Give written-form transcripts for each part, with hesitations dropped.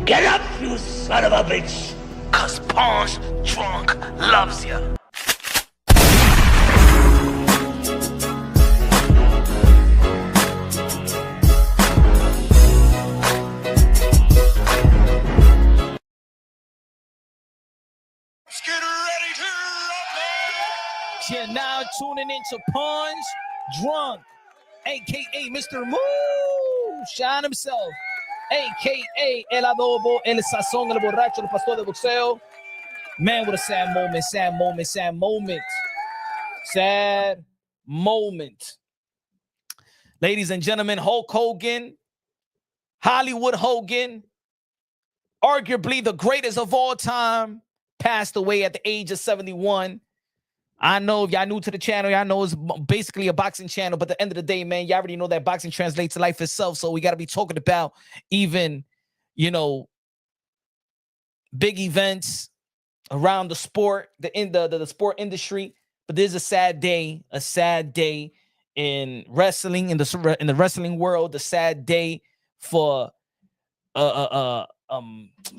Get up, you son of a bitch! Cause Pawn's drunk loves you. Let's get ready to rumble! You're now tuning into Pawn's Drunk, a.k.a. Mr. Moo, Shine himself, a.k.a. El Adobo, El Sazón, El Borracho, El Pastor de Boxeo. Man, what a sad moment, sad moment, sad moment. Sad moment. Ladies and gentlemen, Hulk Hogan, Hollywood Hogan, arguably the greatest of all time, passed away at the age of 71. I know if y'all new to the channel, y'all know it's basically a boxing channel, but at the end of the day, man, y'all already know that boxing translates to life itself. So we got to be talking about even, you know, big events around the sport, the sport industry. But there's a sad day in wrestling, in the wrestling world, a sad day for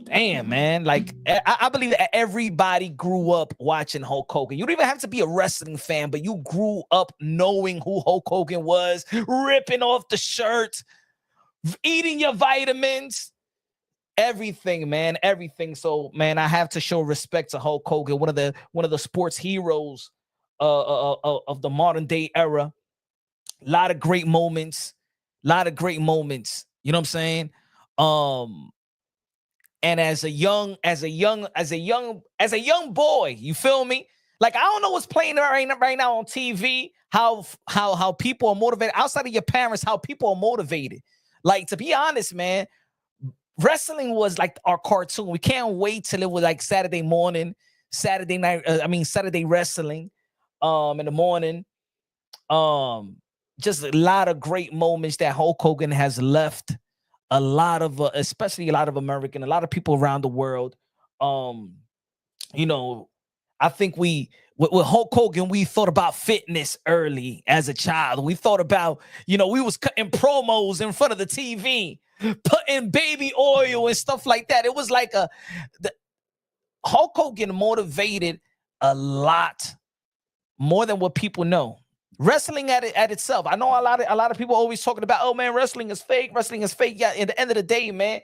damn, man, like I believe that everybody grew up watching Hulk Hogan. You don't even have to be a wrestling fan, but you grew up knowing who Hulk Hogan was, ripping off the shirt, eating your vitamins, everything, man, everything. So, man, I have to show respect to Hulk Hogan, one of the sports heroes of the modern day era. A lot of great moments, You know what I'm saying? And as a young boy, you feel me? Like, I don't know what's playing right now on TV, how people are motivated outside of your parents, how people are motivated. Like, to be honest, man, wrestling was like our cartoon. We can't wait till it was like Saturday morning, Saturday wrestling, in the morning. Just a lot of great moments that Hulk Hogan has left. A lot of, especially a lot of American, a lot of people around the world. You know, I think with Hulk Hogan, we thought about fitness early as a child. We thought about, you know, we was cutting promos in front of the TV, putting baby oil and stuff like that. It was like Hulk Hogan motivated a lot more than what people know. Wrestling at itself. I know a lot of people always talking about, oh man, wrestling is fake. Yeah, at the end of the day, man,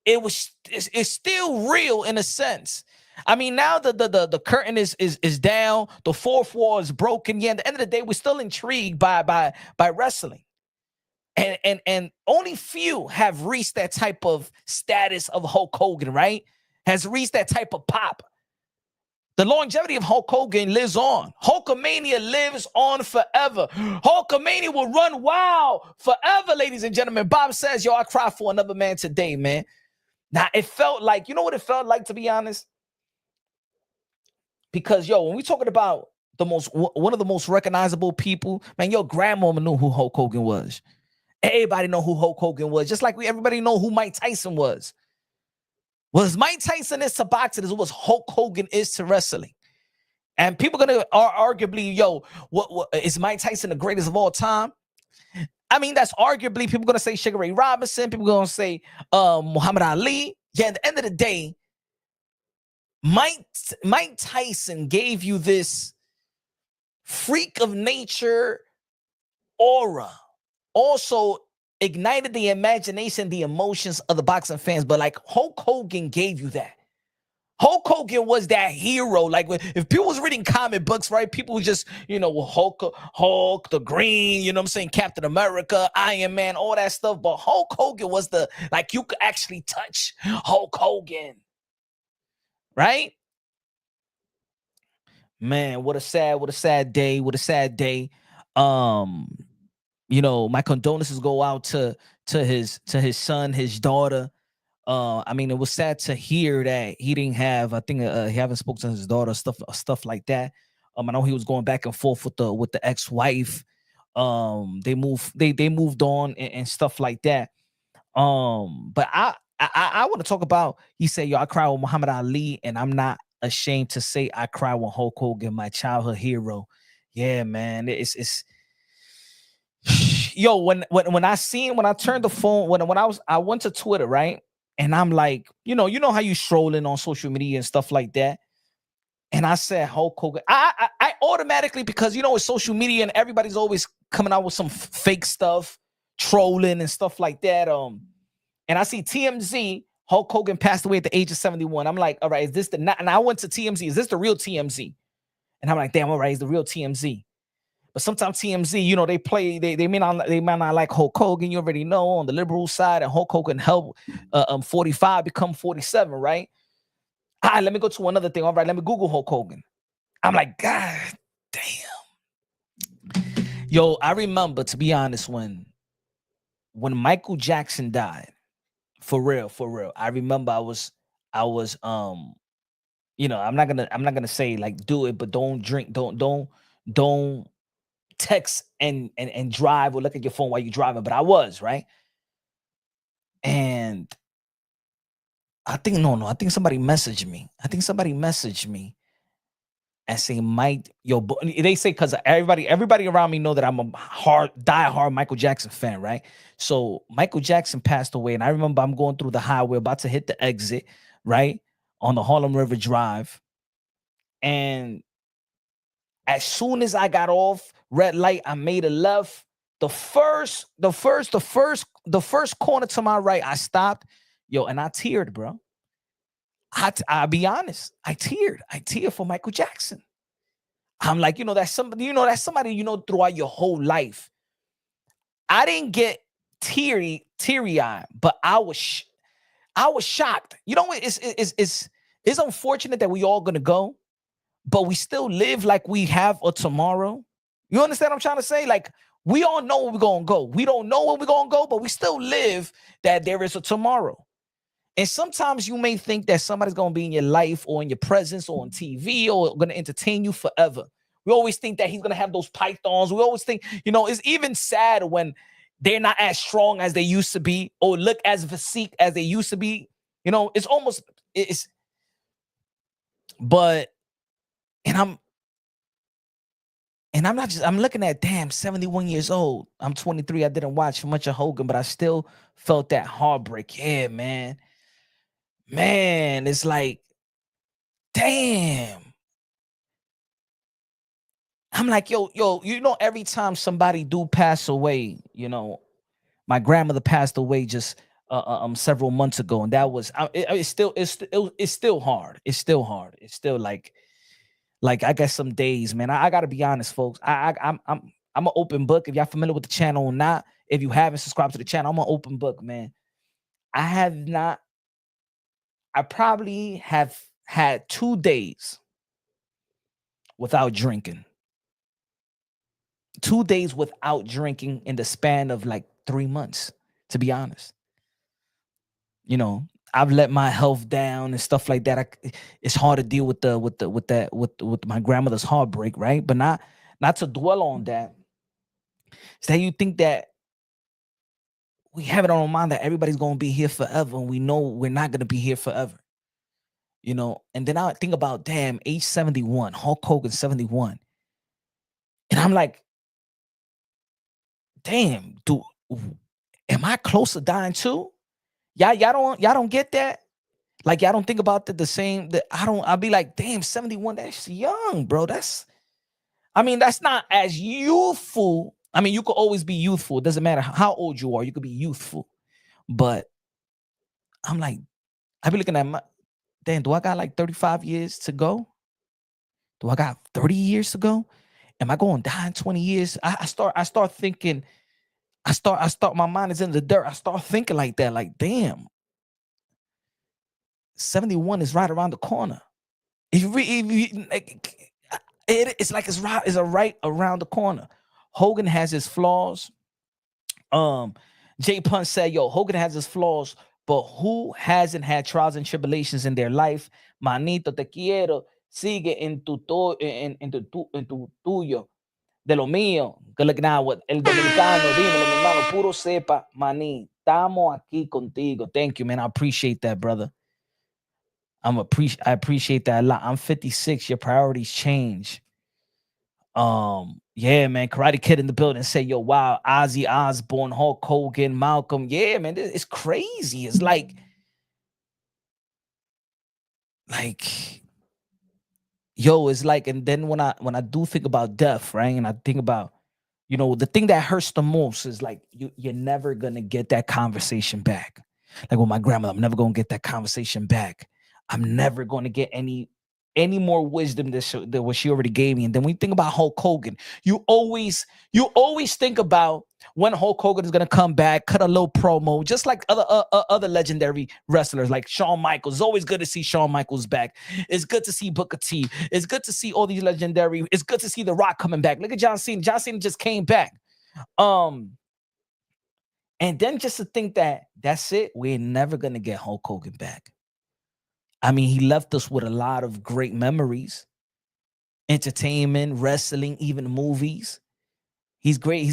it's still real in a sense. I mean, now the curtain is down, the fourth wall is broken. Yeah, at the end of the day, we're still intrigued by wrestling. And only few have reached that type of status of Hulk Hogan, right? Has reached that type of pop. The longevity of Hulk Hogan lives on. Hulkamania lives on forever. Hulkamania will run wild forever, ladies and gentlemen. Bob says, yo, I cry for another man today, man. Now, it felt like, you know what it felt like, to be honest? Because, yo, when we talking about one of the most recognizable people, man, your grandmama knew who Hulk Hogan was. Everybody know who Hulk Hogan was, just like everybody know who Mike Tyson was. Was Mike Tyson is to boxing is what Hulk Hogan is to wrestling. And people are gonna arguably, yo, what is Mike Tyson the greatest of all time? I mean, that's arguably, people gonna say Sugar Ray Robinson, people gonna say Muhammad Ali. Yeah, at the end of the day, Mike Tyson gave you this freak of nature aura. Also ignited the imagination, the emotions of the boxing fans. But like Hulk Hogan gave you that. Hulk Hogan was that hero. Like, if people was reading comic books, right? People was just, you know, Hulk, the Green, you know what I'm saying? Captain America, Iron Man, all that stuff. But Hulk Hogan was you could actually touch Hulk Hogan. Right? Man, what a sad day. You know, my condolences go out to his son, his daughter. I mean, it was sad to hear that he didn't have, I think he haven't spoken to his daughter, stuff like that. I know he was going back and forth with the ex-wife. They moved on and stuff like that. But I want to talk about, he said, yo, I cry with Muhammad Ali, and I'm not ashamed to say I cry with Hulk Hogan, my childhood hero. Yeah, man, it's Yo, when I turned the phone, I went to Twitter, right? And I'm like, you know how you strolling on social media and stuff like that. And I said Hulk Hogan. I automatically, because it's social media and everybody's always coming out with some fake stuff, trolling and stuff like that. And I see TMZ, Hulk Hogan passed away at the age of 71. I'm like, all right, is this and I went to TMZ, is this the real TMZ? And I'm like, damn, all right, it's the real TMZ. But sometimes TMZ, they play, they may not like Hulk Hogan. You already know, on the liberal side, and Hulk Hogan helped 45 become 47, right? All right, let me go to another thing. All right, let me Google Hulk Hogan. I'm like, God damn. Yo, I remember, to be honest, when Michael Jackson died, for real. I remember I was I'm not gonna say like do it, but don't drink, don't text and drive or look at your phone while you're driving. But I was, right? And I think somebody messaged me and say, Mike, they say, because everybody around me know that I'm a diehard Michael Jackson fan, right? So Michael Jackson passed away, and I remember I'm going through the highway, about to hit the exit, right, on the Harlem River Drive, and as soon as I got off red light, I made a left. The first corner to my right, I stopped, and I teared, bro. I'll be honest, I teared for Michael Jackson. I'm like, that's somebody, throughout your whole life. I didn't get teary-eyed, but I was shocked. It's unfortunate that we all gonna go, but we still live like we have a tomorrow. You understand what I'm trying to say? Like, we all know where we're gonna go. We don't know where we're gonna go, but we still live that there is a tomorrow. And sometimes you may think that somebody's going to be in your life or in your presence or on TV or going to entertain you forever. We always think that he's going to have those pythons. We always think, it's even sad when they're not as strong as they used to be or look as physique as they used to be. I'm looking at, damn, 71 years old. I'm 23. I didn't watch much of Hogan, but I still felt that heartbreak. Yeah, man. Man, it's like, damn. I'm like, yo, every time somebody do pass away, my grandmother passed away just several months ago, and that was it's still hard. It's still hard. It's still like I guess some days, man. I gotta be honest, folks. I'm an open book. If y'all familiar with the channel or not, if you haven't subscribed to the channel, I'm an open book, man. I probably have had 2 days without drinking. 2 days without drinking in the span of like 3 months, to be honest. I've let my health down and stuff like that. It's hard to deal with my grandmother's heartbreak, right? But not to dwell on that. It's that you think that we have it on our mind that everybody's going to be here forever, and we know we're not going to be here forever. And then I think about, damn, age 71, Hulk Hogan 71. And I'm like, damn, dude, am I close to dying too? Y'all don't get that? Like, y'all don't think about the same, that I'll be like, damn, 71, that's young, bro. That's not as youthful. I mean, you could always be youthful. It doesn't matter how old you are, you could be youthful. But I'm like, I be looking at damn, do I got like 35 years to go? Do I got 30 years to go? Am I going to die in 20 years? I start thinking, my mind is in the dirt. I start thinking like that, like, damn, 71 is right around the corner. It's right around the corner. Hogan has his flaws. Jay Pun said, yo, Hogan has his flaws, but who hasn't had trials and tribulations in their life? Manito, te quiero. Sigue en tu tuyo. De lo mío. Que el dominicano, dímelo, mi hermano, puro sepa, maní. Estamos aquí contigo. Thank you, man. I appreciate that, brother. I appreciate that a lot. I'm 56. Your priorities change. Yeah, man, Karate Kid in the building. Say, yo, wow, Ozzy Osbourne, Hulk Hogan, Malcolm. Yeah, man, it's crazy. It's like, yo, it's like, and then when I do think about death, right, and I think about, the thing that hurts the most is like you're never gonna get that conversation back. Like with my grandmother, I'm never gonna get that conversation back. I'm never gonna get any more wisdom than what she already gave me. And then when you think about Hulk Hogan, you always think about when Hulk Hogan is gonna come back, cut a little promo, just like other legendary wrestlers like Shawn Michaels. It's always good to see Shawn Michaels back. It's good to see Booker T. It's good to see all these legendary. It's good to see The Rock coming back. Look at John Cena. John Cena just came back. And then just to think that that's it, we're never gonna get Hulk Hogan back. I mean, he left us with a lot of great memories, entertainment, wrestling, even movies. He's great.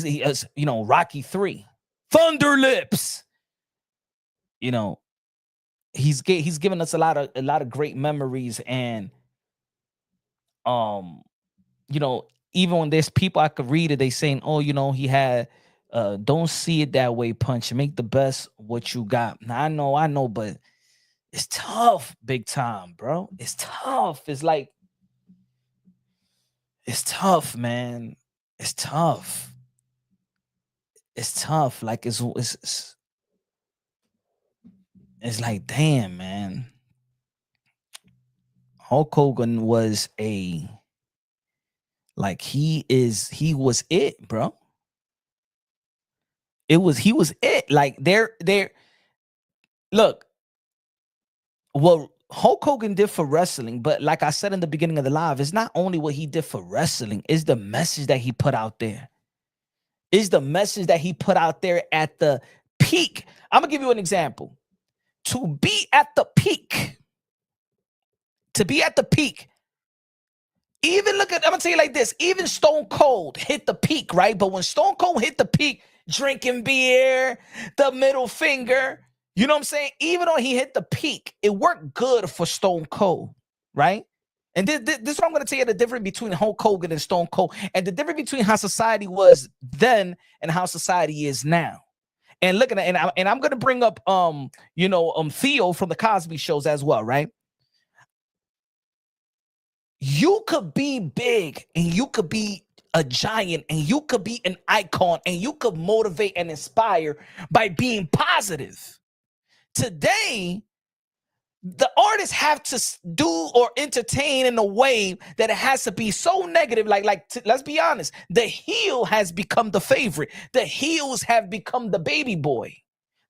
Rocky 3, Thunder Lips. He's given us a lot of great memories, and even when there's people I could read it, they saying, oh, he had don't see it that way, punch. Make the best what you got. Now I know, but it's tough, big time, bro. It's tough. It's like, it's tough, man. It's tough. It's tough. Like it's like, damn, man. Hulk Hogan was he was it, bro. He was it. Like there. Look, what Hulk Hogan did for wrestling, but like I said in the beginning of the live, it's not only what he did for wrestling, it's the message that he put out there. Is the message that he put out there at the peak. I'm gonna give you an example. To be at the peak, even I'm gonna tell you like this, even Stone Cold hit the peak, right? But when Stone Cold hit the peak, drinking beer, the middle finger, you know what I'm saying? Even though he hit the peak, it worked good for Stone Cold, right? And this is what I'm going to tell you, the difference between Hulk Hogan and Stone Cold, and the difference between how society was then and how society is now. And looking at, and I'm going to bring up, Theo from the Cosby shows as well, right? You could be big and you could be a giant and you could be an icon and you could motivate and inspire by being positive. Today, the artists have to do or entertain in a way that it has to be so negative. Let's be honest. The heel has become the favorite. The heels have become the baby boy.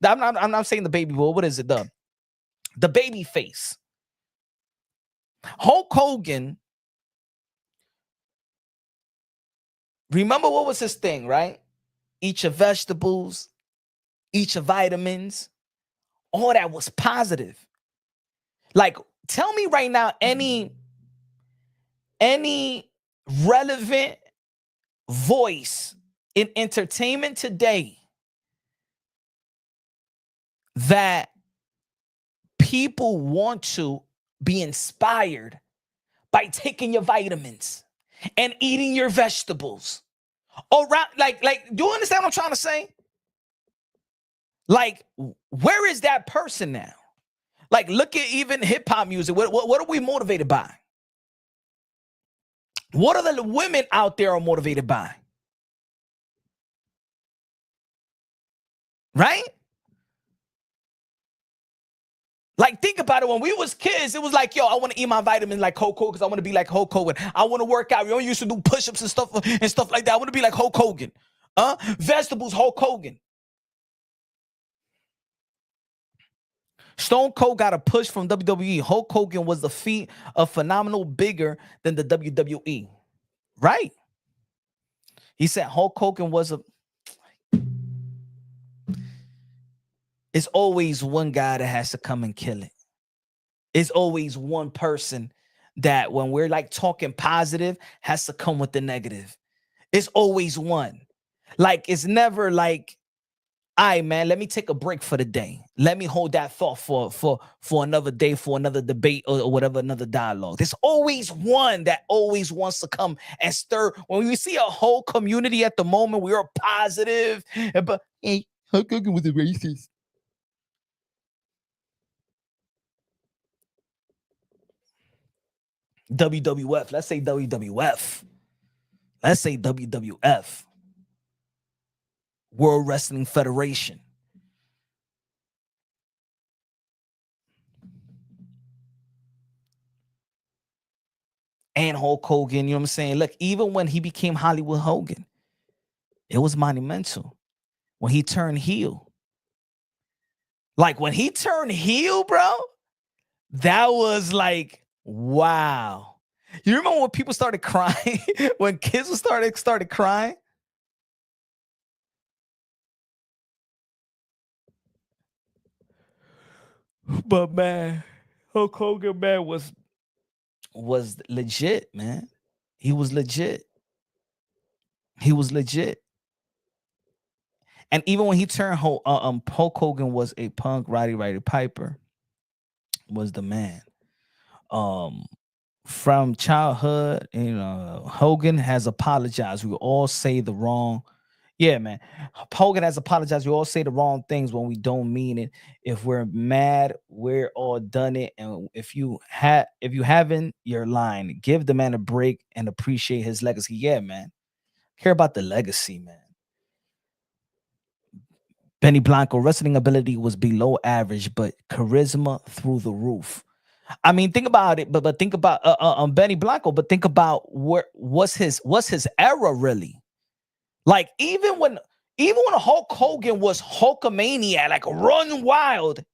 I'm not saying the baby boy. What is it? The baby face. Hulk Hogan. Remember what was his thing, right? Eat your vegetables, eat your vitamins. All that was positive. Like, tell me right now, any relevant voice in entertainment today that people want to be inspired by taking your vitamins and eating your vegetables. Around, like, do you understand what I'm trying to say? Like, where is that person now? Like, look at even hip hop music. What are we motivated by? What are the women out there are motivated by? Right? Like, think about it. When we was kids, it was like, yo, I want to eat my vitamins like Hulk Hogan because I want to be like Hulk Hogan. I want to work out. We used to do push-ups and stuff like that. I want to be like Hulk Hogan. Vegetables, Hulk Hogan. Stone Cold got a push from WWE. Hulk Hogan was the feat of phenomenal bigger than the WWE. Right? He said Hulk Hogan was it's always one guy that has to come and kill it. It's always one person that when we're like talking positive has to come with the negative. It's always one. Like, it's never like All right, man, let me take a break for the day. Let me hold that thought for another day, for another debate or whatever, another dialogue. There's always one that always wants to come and stir. When we see a whole community at the moment, we are positive, but hey, Hulk Hogan was a racist. WWF, let's say WWF. Let's say WWF, World Wrestling Federation. And Hulk Hogan, you know what I'm saying? Look, even when he became Hollywood Hogan, it was monumental. When he turned heel. Like when he turned heel, bro, that was like, wow. You remember when people started crying? When kids started crying? But man, Hulk Hogan, man, was legit, man. He was legit. He was legit. And even when he turned Hulk Hogan was a punk, Roddy Piper was the man. From childhood, you know, Hogan has apologized. We all say the wrong. Yeah, man. Hogan has apologized. We all say the wrong things when we don't mean it. If we're mad, we're all done it. And if you haven't, you're lying. Give the man a break and appreciate his legacy. Yeah, man. Care about the legacy, man. Benny Blanco, wrestling ability was below average, but charisma through the roof. I mean, think about it, but think about Benny Blanco, but think about what's his era really? Like even when Hulk Hogan was Hulkamania, like run wild,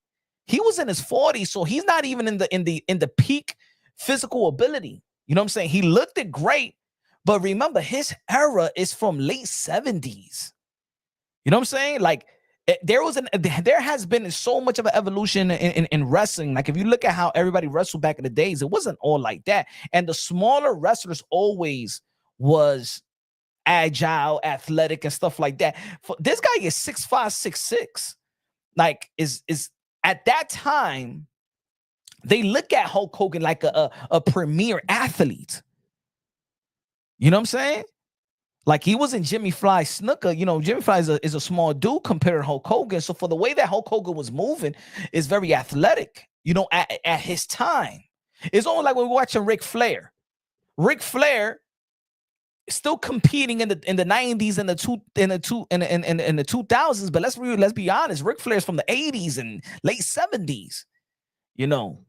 he was in his 40s, so he's not even in the peak physical ability. You know what I'm saying? He looked it great, but remember his era is from late 70s. You know what I'm saying? Like there has been so much of an evolution in wrestling. Like if you look at how everybody wrestled back in the days, it wasn't all like that. And the smaller wrestlers always was agile, athletic, and stuff like that. This guy is 6'5", 6'6". Like is at that time, they look at Hulk Hogan like a premier athlete. You know what I'm saying? Like he wasn't Jimmy Fly Snooker. You know, Jimmy Fly is a small dude compared to Hulk Hogan. So for the way that Hulk Hogan was moving, is very athletic, you know, at his time. It's almost like when we're watching Ric Flair. Ric Flair still competing in the 90s and the 2000s, but let's be honest, Ric Flair's from the 80s and late 70s, you know.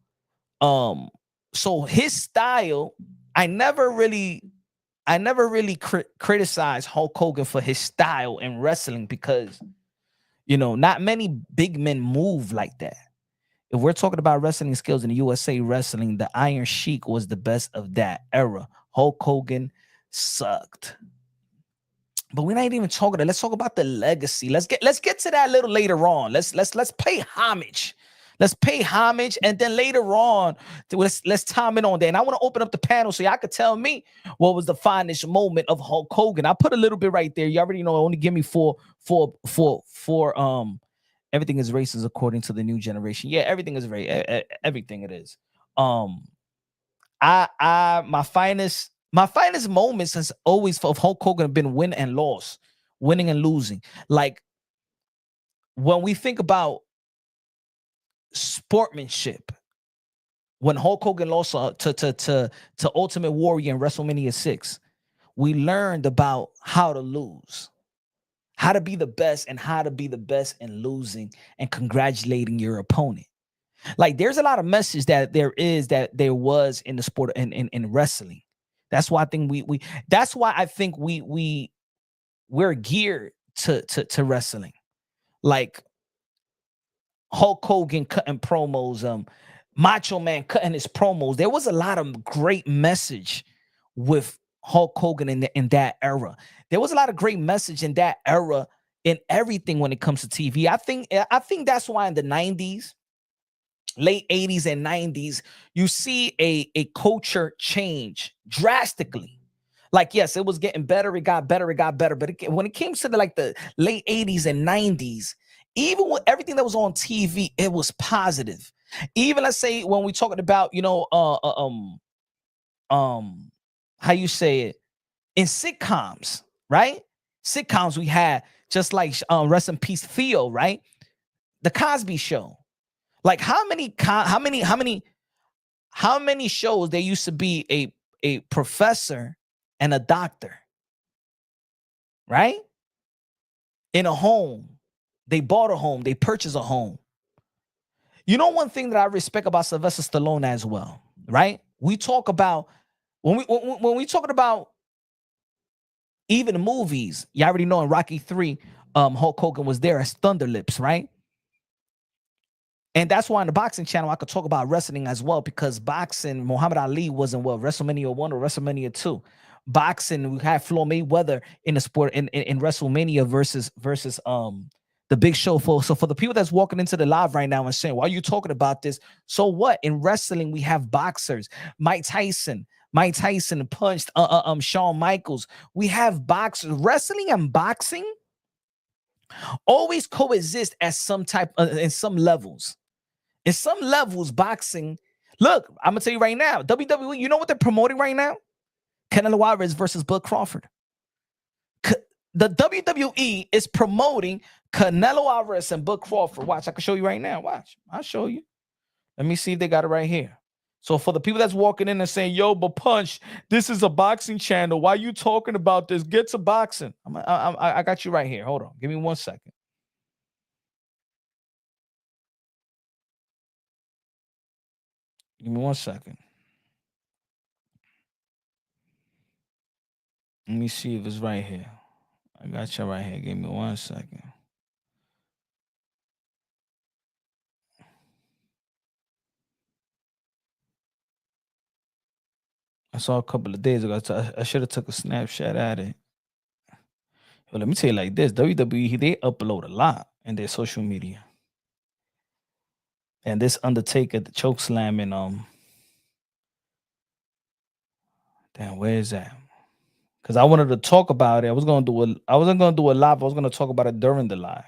So his style, I never really criticize Hulk Hogan for his style in wrestling because, you know, not many big men move like that. If we're talking about wrestling skills in the USA wrestling, the Iron Sheik was the best of that era. Hulk Hogan sucked. But we're not even talking. Let's talk about the legacy. Let's get to that a little later on. Let's pay homage. Let's pay homage, and then later on, let's time it on there. And I want to open up the panel so y'all could tell me what was the finest moment of Hulk Hogan. I put a little bit right there. You already know. Only give me four. Everything is racist according to the new generation. Yeah, everything is everything it is. My finest moments has always of Hulk Hogan have been win and loss, winning and losing. Like when we think about sportsmanship, when Hulk Hogan lost to Ultimate Warrior in WrestleMania 6, we learned about how to lose, how to be the best, and how to be the best in losing and congratulating your opponent. Like there's a lot of message that there was in the sport in wrestling. That's why I think we're geared to wrestling. Like Hulk Hogan cutting promos, Macho Man cutting his promos. There was a lot of great message with Hulk Hogan in that era. There was a lot of great message in that era in everything when it comes to TV. I think that's why in the 90s, late 80s and 90s, you see a culture change drastically. Like, yes, it was getting better. It got better. It got better. But when it came to the late 80s and 90s, even with everything that was on TV, it was positive. Even let's say when we talking about, how you say it, in sitcoms, right? Sitcoms we had, just like rest in peace Theo, right? The Cosby Show. Like how many shows there used to be a professor and a doctor, right? In a home. They bought a home, they purchased a home. You know, one thing that I respect about Sylvester Stallone as well, right? We talk about when we talking about even the movies, you already know in Rocky 3, Hulk Hogan was there as Thunder Lips, right? And that's why on the boxing channel I could talk about wrestling as well, because boxing, Muhammad Ali wasn't WrestleMania 1 or WrestleMania 2. Boxing, we had Floyd Mayweather in the sport in WrestleMania versus the Big Show. So for the people that's walking into the live right now and saying, why are you talking about this? So what? In wrestling, we have boxers. Mike Tyson punched Shawn Michaels. We have boxers. Wrestling and boxing always coexist at some type in some levels. In some levels, boxing. Look, I'm gonna tell you right now, WWE. You know what they're promoting right now? Canelo Alvarez versus Bud Crawford. The WWE is promoting Canelo Alvarez and Bud Crawford. Watch, I can show you right now. Watch, I'll show you. Let me see if they got it right here. So for the people that's walking in and saying, "Yo, but Punch, this is a boxing channel. Why are you talking about this? Get to boxing." I got you right here. Hold on, give me 1 second. Give me 1 second. Let me see if it's right here. I got you right here. Give me 1 second. I saw a couple of days ago. I should have took a snapshot at it. Well, let me tell you like this: WWE, they upload a lot in their social media. And this Undertaker, the choke slam, and damn, where is that? Because I wanted to talk about it. I wasn't gonna do a live. I was gonna talk about it during the live.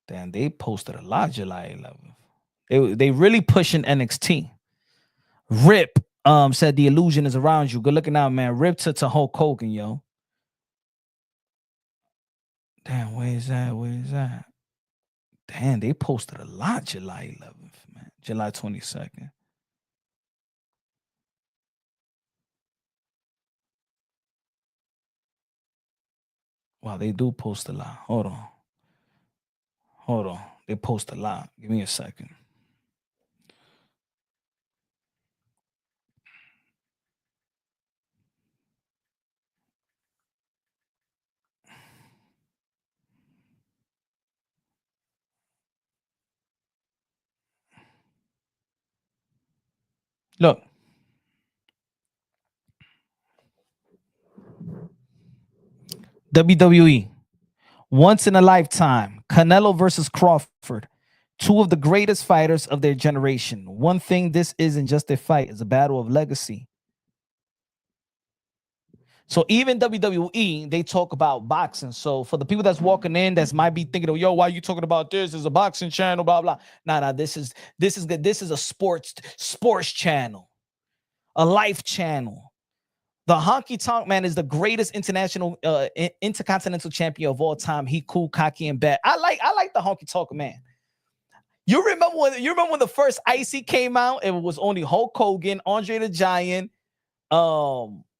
Damn, they posted a lot July 11th. They really pushing NXT. Rip said the illusion is around you. Good looking out, man. Rip to Hulk Hogan, yo. Damn, where is that? Where is that? Damn, they posted a lot July 11th, man. July 22nd. Wow, they do post a lot. Hold on. Hold on. They post a lot. Give me a second. Look. WWE. Once in a lifetime. Canelo versus Crawford. Two of the greatest fighters of their generation. One thing, this isn't just a fight, it's a battle of legacy. So even WWE, they talk about boxing. So for the people that's walking in, that might be thinking, "Oh, yo, why are you talking about this? There's a boxing channel, blah blah." Nah, this is a sports channel, a life channel. The Honky Tonk Man is the greatest intercontinental champion of all time. He cool, cocky, and bad. I like the Honky Tonk Man. You remember when the first IC came out? It was only Hulk Hogan, Andre the Giant.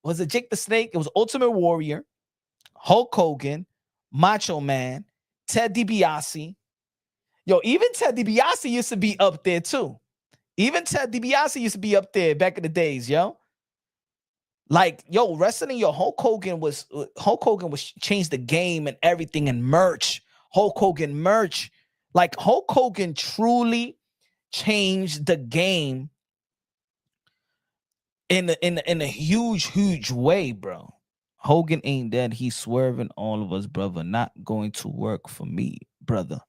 Was it Jake the Snake? It was Ultimate Warrior, Hulk Hogan, Macho Man, Ted DiBiase. Yo, even Ted DiBiase used to be up there too. Even Ted DiBiase used to be up there back in the days, yo. Like, yo, wrestling, yo, Hulk Hogan was changed the game and everything, and merch. Hulk Hogan merch. Like, Hulk Hogan truly changed the game in a huge way, bro. Hogan ain't dead. He's swerving all of us, brother. Not going to work for me, brother.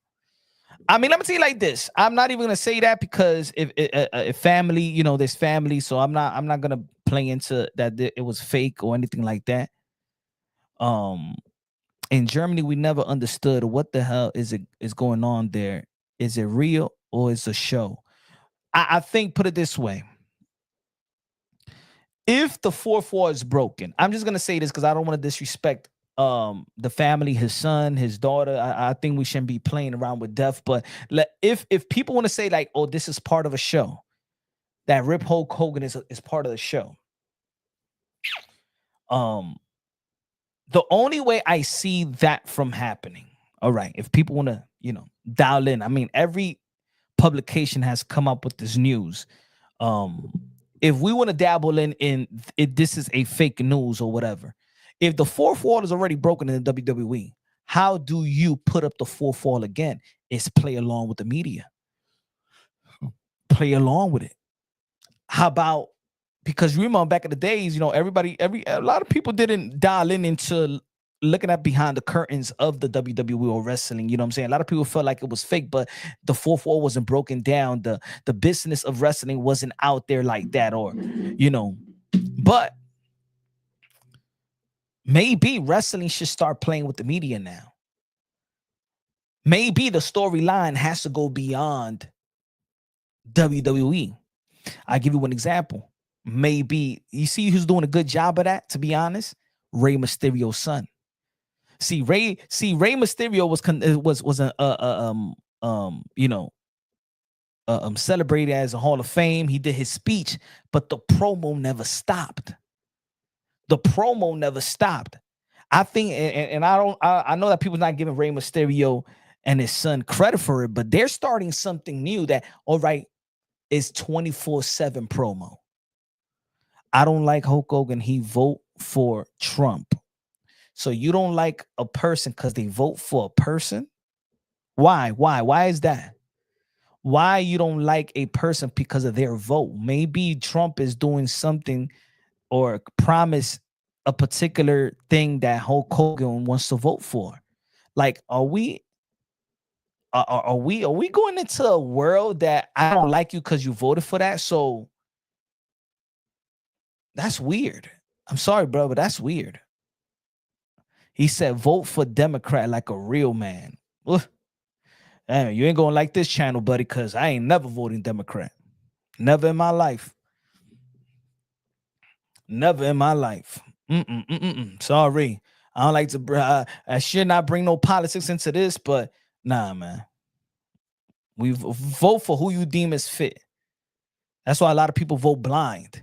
I mean, let me tell you like this. I'm not even gonna say that because if family, there's family, so I'm not gonna play into that it was fake or anything like that. Um, in Germany, we never understood what the hell is going on there. Is it real or is it a show? I think put it this way: if the fourth wall is broken, I'm just gonna say this because I don't want to disrespect the family, his son, his daughter. I think we shouldn't be playing around with death. But if people want to say like, oh, this is part of a show, that Rip Hulk Hogan is part of the show. Um, the only way I see that from happening, all right, if people want to, dial in, I mean, every publication has come up with this news. Um, if we want to dabble in it, this is a fake news or whatever. If the fourth wall is already broken in the WWE, how do you put up the fourth wall again? It's play along with the media. Play along with it. How about, because remember back in the days, a lot of people didn't dial into looking at behind the curtains of the WWE or wrestling. You know what I'm saying? A lot of people felt like it was fake, but the fourth wall wasn't broken down. The business of wrestling wasn't out there like that, but maybe wrestling should start playing with the media now. Maybe the storyline has to go beyond WWE. I'll give you one example. Maybe you see who's doing a good job of that, to be honest. Rey Mysterio's son. Rey Mysterio was celebrated as a Hall of Fame. He did his speech, but the promo never stopped. I think, and I know that people's not giving Rey Mysterio and his son credit for it, but they're starting something new that, all right, is 24/7 promo. I don't like Hulk Hogan. He vote for Trump. So you don't like a person because they vote for a person? Why is that? Why you don't like a person because of their vote? Maybe Trump is doing something or promise a particular thing that Hulk Hogan wants to vote for. Like, are we going into a world that I don't like you because you voted for that? So that's weird. I'm sorry, bro, but that's weird. He said, vote for Democrat like a real man. Damn, you ain't gonna like this channel, buddy, because I ain't never voting Democrat. Never in my life. Never in my life. Sorry. I don't like to, I should not bring no politics into this, but nah, man. We vote for who you deem as fit. That's why a lot of people vote blind.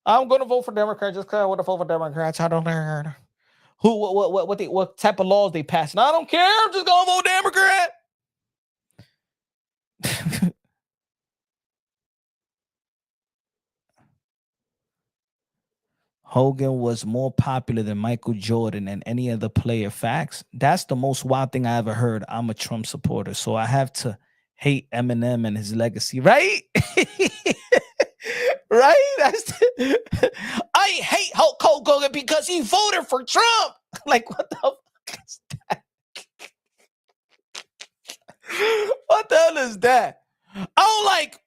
I'm gonna vote for Democrat just because I want to vote for Democrats. I don't know what type of laws they pass. I don't care. I'm just gonna vote Democrat. Hogan was more popular than Michael Jordan and any other player. Facts. That's the most wild thing I ever heard. I'm a Trump supporter, so I have to hate Eminem and his legacy, right? Right? I hate Hulk Hogan because he voted for Trump. Like, what the fuck is that? What the hell is that? I don't like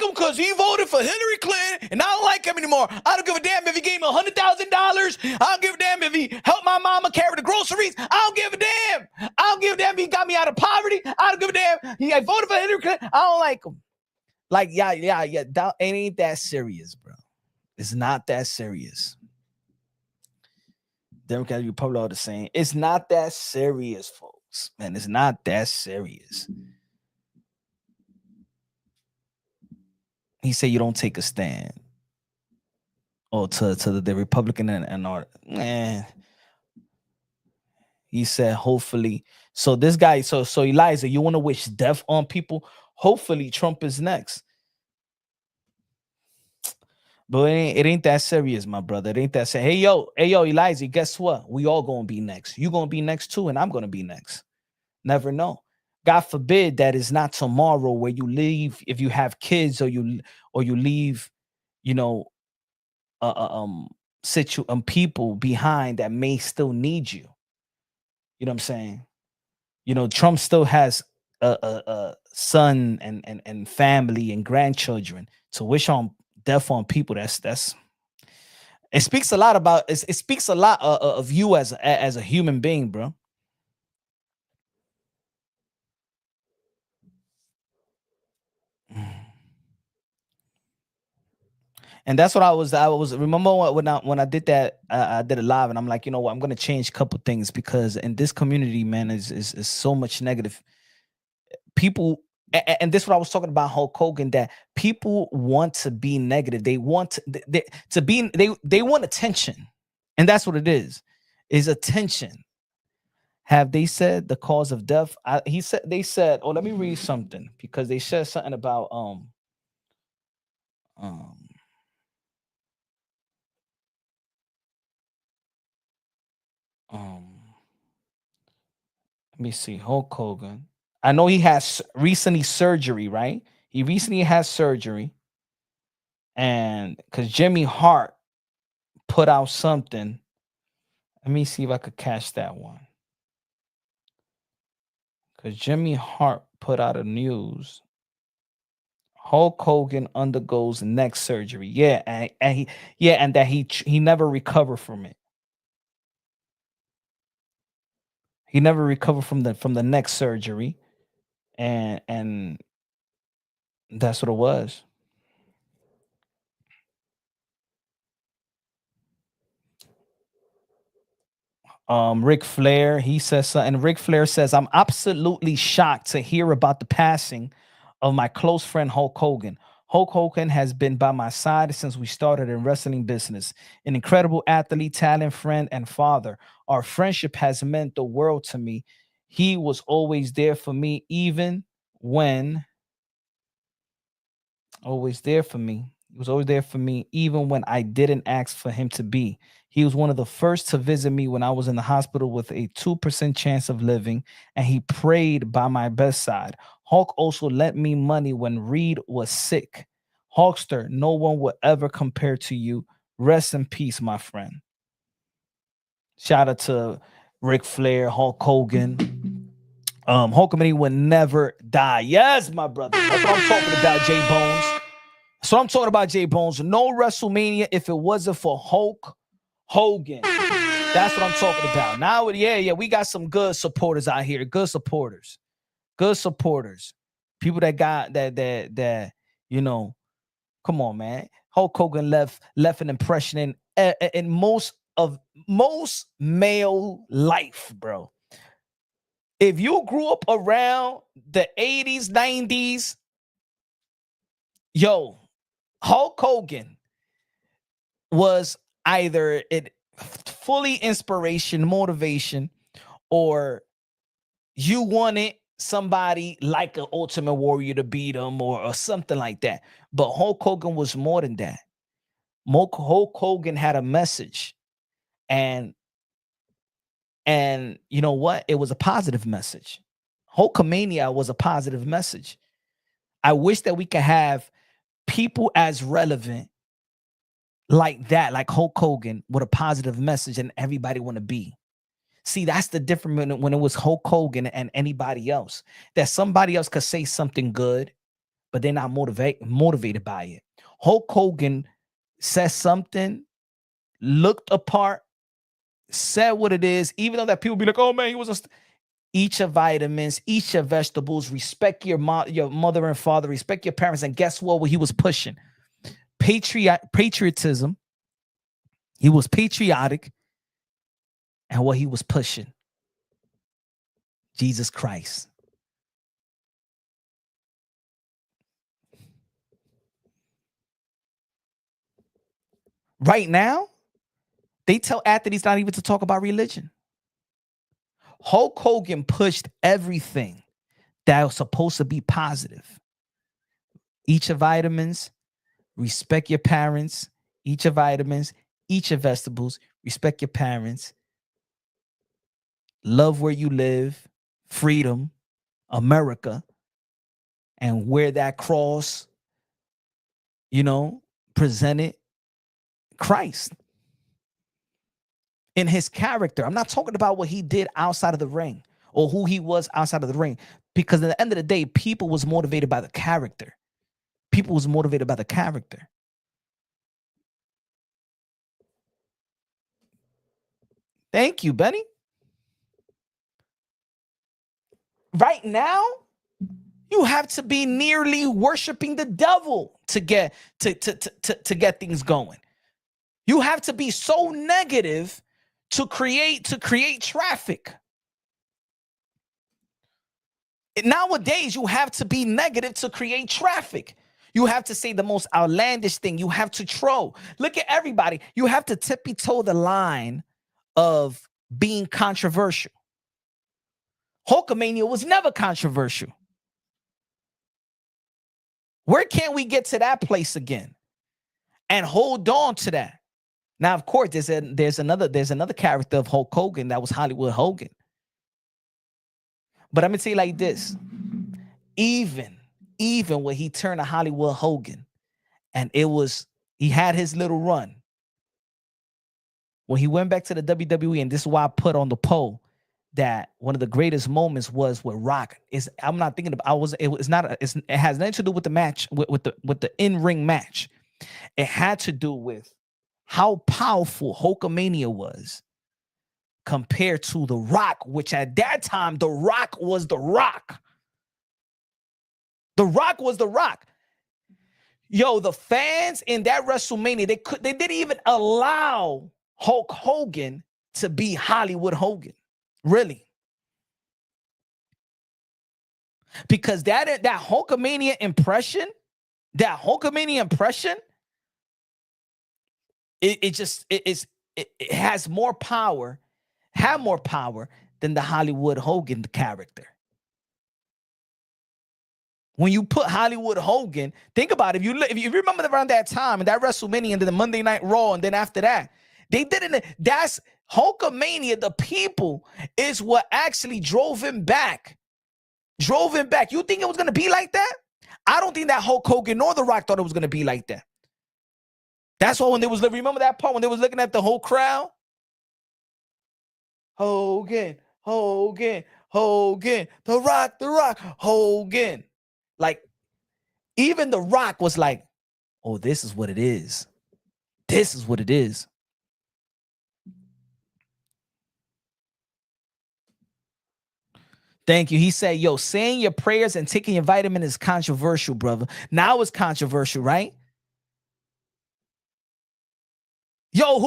him because he voted for Hillary Clinton, and I don't like him anymore. I don't give a damn if he gave me $100,000. I don't give a damn if he helped my mama carry the groceries. I don't give a damn. I don't give a damn if he got me out of poverty. I don't give a damn. I voted for Hillary Clinton. I don't like him. Like, yeah. That ain't that serious, bro. It's not that serious. Democrat and Republican are the same. It's not that serious, folks. Man, it's not that serious. He said you don't take a stand. Or to the Republican and all. Man. He said, hopefully. So this guy, so Eliza, you want to wish death on people? Hopefully Trump is next. But it ain't that serious, my brother. It ain't that serious. Hey, yo, Eliza, guess what? We all gonna be next. You gonna be next too, and I'm gonna be next. Never know. God forbid that it's not tomorrow where you leave, if you have kids or you leave, people behind that may still need you. You know what I'm saying? Trump still has son and family and grandchildren to wish on death on people. That's it speaks a lot about it speaks a lot of you as a human being, bro. And that's what I was remember when I did that. I did it live, and I'm like, you know what, I'm gonna change a couple things because in this community, man, is so much negative people. And this is what I was talking about Hulk Hogan, that people want to be negative. They want to be they want attention, and that's what it is attention. Have they said the cause of death? He said they said. Oh, let me read something because they said something about um um. Let me see. Hulk Hogan. I know he has recently surgery, right? He recently has surgery, and because Jimmy Hart put out something. Let me see if I could catch that one. Because Jimmy Hart put out a news. Hulk Hogan undergoes neck surgery. Yeah, and he and that he never recovered from it. He never recovered from the neck surgery, and that's what it was. Ric Flair, he says something. Ric Flair says, I'm absolutely shocked to hear about the passing of my close friend Hulk Hogan. Hulk Hogan has been by my side since we started in wrestling business. An incredible athlete, talent, friend, and father. Our friendship has meant the world to me. He was always there for me, even when always there for me. He was always there for me, even when I didn't ask for him to be. He was one of the first to visit me when I was in the hospital with a 2% chance of living, and he prayed by my bedside. Hulk also lent me money when Reed was sick. Hulkster, no one will ever compare to you. Rest in peace, my friend. Shout out to Ric Flair, Hulk Hogan. Hulkamania will never die. Yes, my brother. That's what I'm talking about, J Bones. So I'm talking about Jay Bones. No WrestleMania if it wasn't for Hulk Hogan. That's what I'm talking about. Now, yeah, we got some good supporters out here. Good supporters. Good supporters. People that got that you know. Come on, man. Hulk Hogan left an impression in most male life, bro. If you grew up around the 80s, 90s, yo, Hulk Hogan was either it fully inspiration, motivation, or you wanted somebody like an Ultimate Warrior to beat him or something like that. But Hulk Hogan was more than that. Hulk Hogan had a message, and you know what? It was a positive message. Hulkamania was a positive message. I wish that we could have people as relevant like that, like Hulk Hogan, with a positive message, and everybody want to be. See, that's the difference when it was Hulk Hogan and anybody else. That somebody else could say something good, but they're not motivated by it. Hulk Hogan says something, looked apart, said what it is, even though that people be like, "Oh man, he was a." Eat your vitamins, eat your vegetables, respect your mother and father, respect your parents, and guess what he was pushing? Patriotism. He was patriotic, and what he was pushing, Jesus Christ. Right now, they tell athletes not even to talk about religion. Hulk Hogan pushed everything that was supposed to be positive. Eat your vitamins, respect your parents, eat your vitamins, eat your vegetables, respect your parents, love where you live, freedom, America, and wear that cross, you know, presented Christ in his character. I'm not talking about what he did outside of the ring or who he was outside of the ring. Because at the end of the day, people was motivated by the character. People was motivated by the character. Thank you, Benny. Right now, you have to be nearly worshiping the devil to get to get things going. You have to be so negative to create traffic. Nowadays, you have to be negative to create traffic. You have to say the most outlandish thing. You have to troll. Look at everybody. You have to tippy-toe the line of being controversial. Hulkamania was never controversial. Where can we get to that place again and hold on to that? Now, of course, there's another character of Hulk Hogan that was Hollywood Hogan. But I'm gonna say it like this: even when he turned to Hollywood Hogan, and he had his little run. When he went back to the WWE, and this is why I put on the poll that one of the greatest moments was with Rock. I'm not thinking about. It has nothing to do with the match with the in-ring match. It had to do with how powerful Hulkamania was compared to The Rock, which at that time, The Rock was The Rock. The Rock was The Rock. Yo, the fans in that WrestleMania, they didn't even allow Hulk Hogan to be Hollywood Hogan. Really. Because that Hulkamania impression, it has more power, than the Hollywood Hogan character. When you put Hollywood Hogan, think about it. If you remember around that time and that WrestleMania and then the Monday Night Raw, and then after that, that's Hulkamania. The people is what actually drove him back. You think it was going to be like that? I don't think that Hulk Hogan nor The Rock thought it was going to be like that. That's why remember that part when they was looking at the whole crowd? Hogan, The Rock, Hogan. Like, even The Rock was like, oh, this is what it is. This is what it is. Thank you. He said, yo, saying your prayers and taking your vitamin is controversial, brother. Now it's controversial, right? Yo,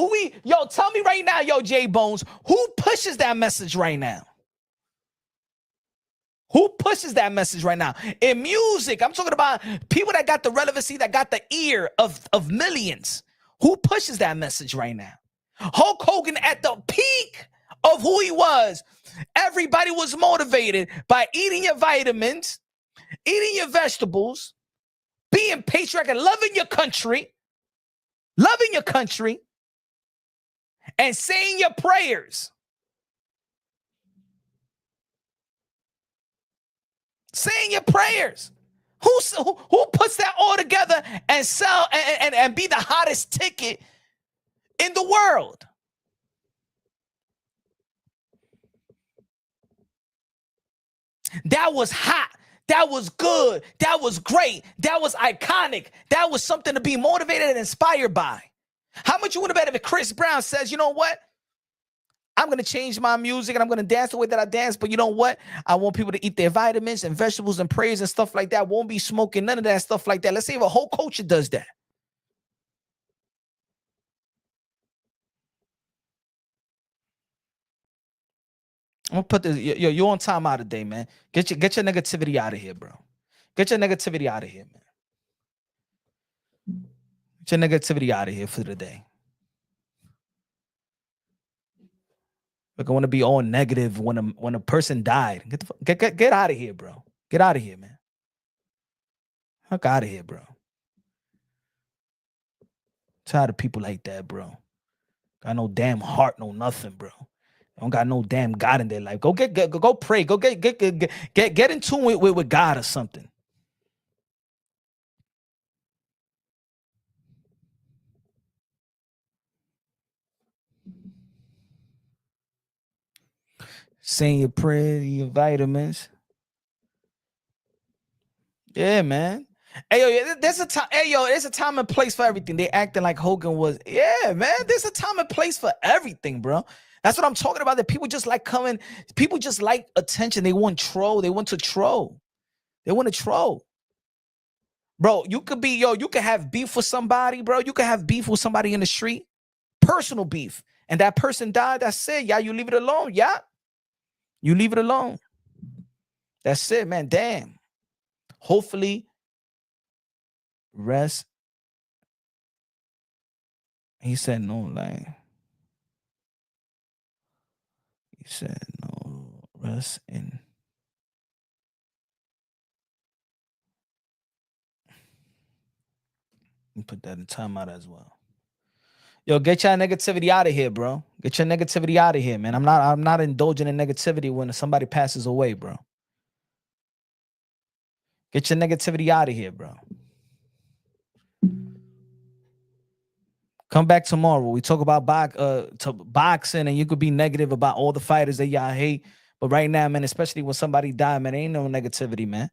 tell me right now, yo, J Bones, who pushes that message right now? Who pushes that message right now? In music, I'm talking about people that got the relevancy, that got the ear of millions. Who pushes that message right now? Hulk Hogan at the peak of who he was. Everybody was motivated by eating your vitamins, eating your vegetables, being patriotic, and loving your country, and saying your prayers. Saying your prayers. Who puts that all together and sell and be the hottest ticket in the world? That was hot. That was good. That was great. That was iconic. That was something to be motivated and inspired by. How much you would have bet if Chris Brown says, you know what? I'm going to change my music and I'm going to dance the way that I dance. But you know what? I want people to eat their vitamins and vegetables and prayers and stuff like that. Won't be smoking none of that stuff like that. Let's say if a whole culture does that. I'm going to put this. Yo, you're on time out today, man. Get your negativity out of here, bro. Get your negativity out of here, man. Get your negativity out of here for the day. Like, I want to be all negative when a person died. Get out of here, bro. Get out of here, man. Fuck out of here, bro. Tired of people like that, bro. Got no damn heart, no nothing, bro. Don't got no damn God in their life. Go pray. Go get in tune with God or something. Saying your prayer, your vitamins. Yeah, man. Hey, yo, there's a time. Hey, yo, there's a time and place for everything. They acting like Hogan was. Yeah, man. There's a time and place for everything, bro. That's what I'm talking about. That people just like coming. People just like attention. They want troll. They want to troll. They want to troll. Bro, you could be, yo, you could have beef with somebody, bro. You could have beef with somebody in the street, personal beef. And that person died. That's it. Yeah, you leave it alone. Yeah. You leave it alone. That's it, man. Damn. Hopefully, rest. He said no, like, he said no, rest in. Put that in timeout as well. Yo, get your negativity out of here, bro. Get your negativity out of here, man. I'm not indulging in negativity when somebody passes away, bro. Get your negativity out of here, bro. Come back tomorrow. We talk about boxing, and you could be negative about all the fighters that y'all hate. But right now, man, especially when somebody died, man, ain't no negativity, man.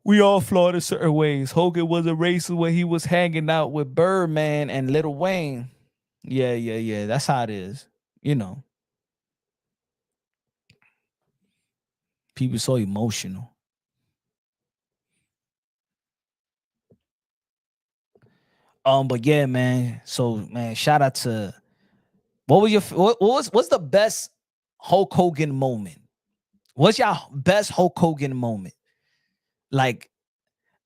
We all flawed in certain ways. Hogan was a racist when he was hanging out with Birdman and Lil Wayne. Yeah. That's how it is. You know, people so emotional. But yeah, man. So, man, shout out to what's the best Hulk Hogan moment? What's your best Hulk Hogan moment? Like,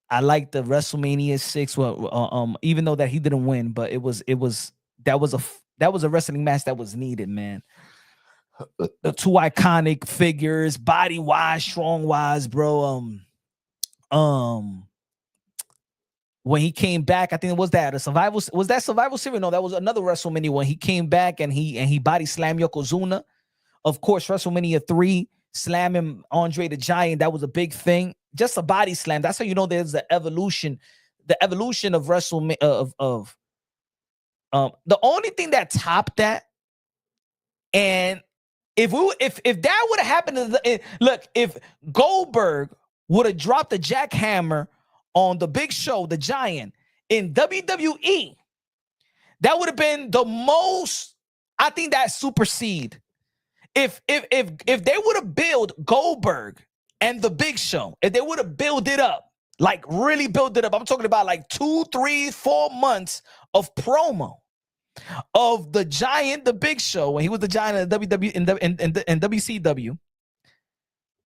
I like the WrestleMania 6. Well, even though that he didn't win, but that was a wrestling match that was needed, man. The two iconic figures, body wise, strong wise, bro. When he came back, I think it was that a survival. Was that Survival Series? No, that was another WrestleMania when he came back and he body slammed Yokozuna. Of course, WrestleMania 3, slamming Andre the Giant. That was a big thing. Just a body slam. That's how you know there's the evolution of WrestleMania the only thing that topped that, and if that would have happened, look, if Goldberg would have dropped the jackhammer on the Big Show, the Giant, in WWE, that would have been the most. I think that supersede. If they would have built Goldberg and the Big Show, if they would have built it up, like really built it up, I'm talking about like 2, 3, 4 months of promo of the Giant, the Big Show, when he was the Giant in the WWE in WCW,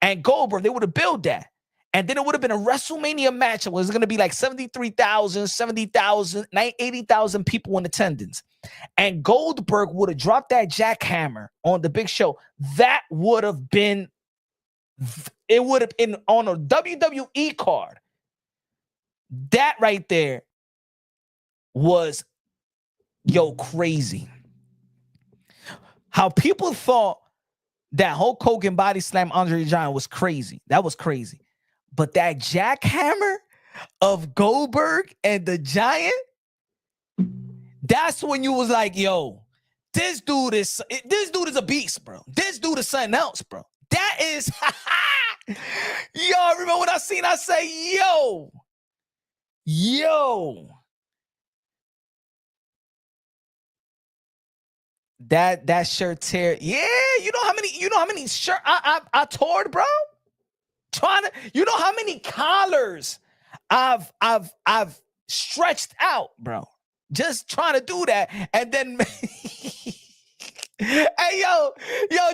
and Goldberg, they would have built that. And then it would have been a WrestleMania match. It was going to be like 73,000, 70,000, 80,000 people in attendance. And Goldberg would have dropped that jackhammer on the Big Show. That would have been, it would have been on a WWE card. That right there was, crazy. How people thought that Hulk Hogan body slam Andre the Giant was crazy. That was crazy. But that jackhammer of Goldberg and the Giant, that's when you was like, yo, this dude is a beast, bro. This dude is something else, bro. That is, yo, I remember when I say, yo. That shirt tear. Yeah, you know how many shirt I tore, bro? You know how many collars I've stretched out, bro. Just trying to do that. And then hey, yo,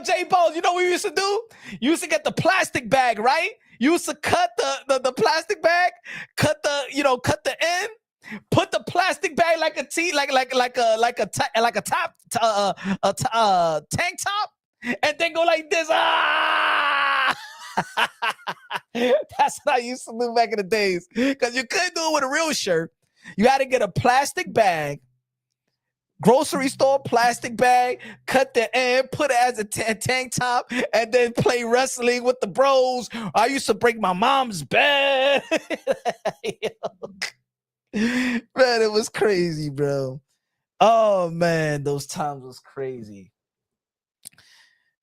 J Balls, you know what we used to do? You used to get the plastic bag, right? You used to cut the plastic bag, cut the end, put the plastic bag like a tank top, and then go like this. That's what I used to do back in the days, because you couldn't do it with a real shirt. You had to get a plastic bag, grocery store plastic bag, cut the end, put it as a tank top, and then play wrestling with the bros. I used to break my mom's bed. Man, it was crazy, bro. Oh man, those times was crazy.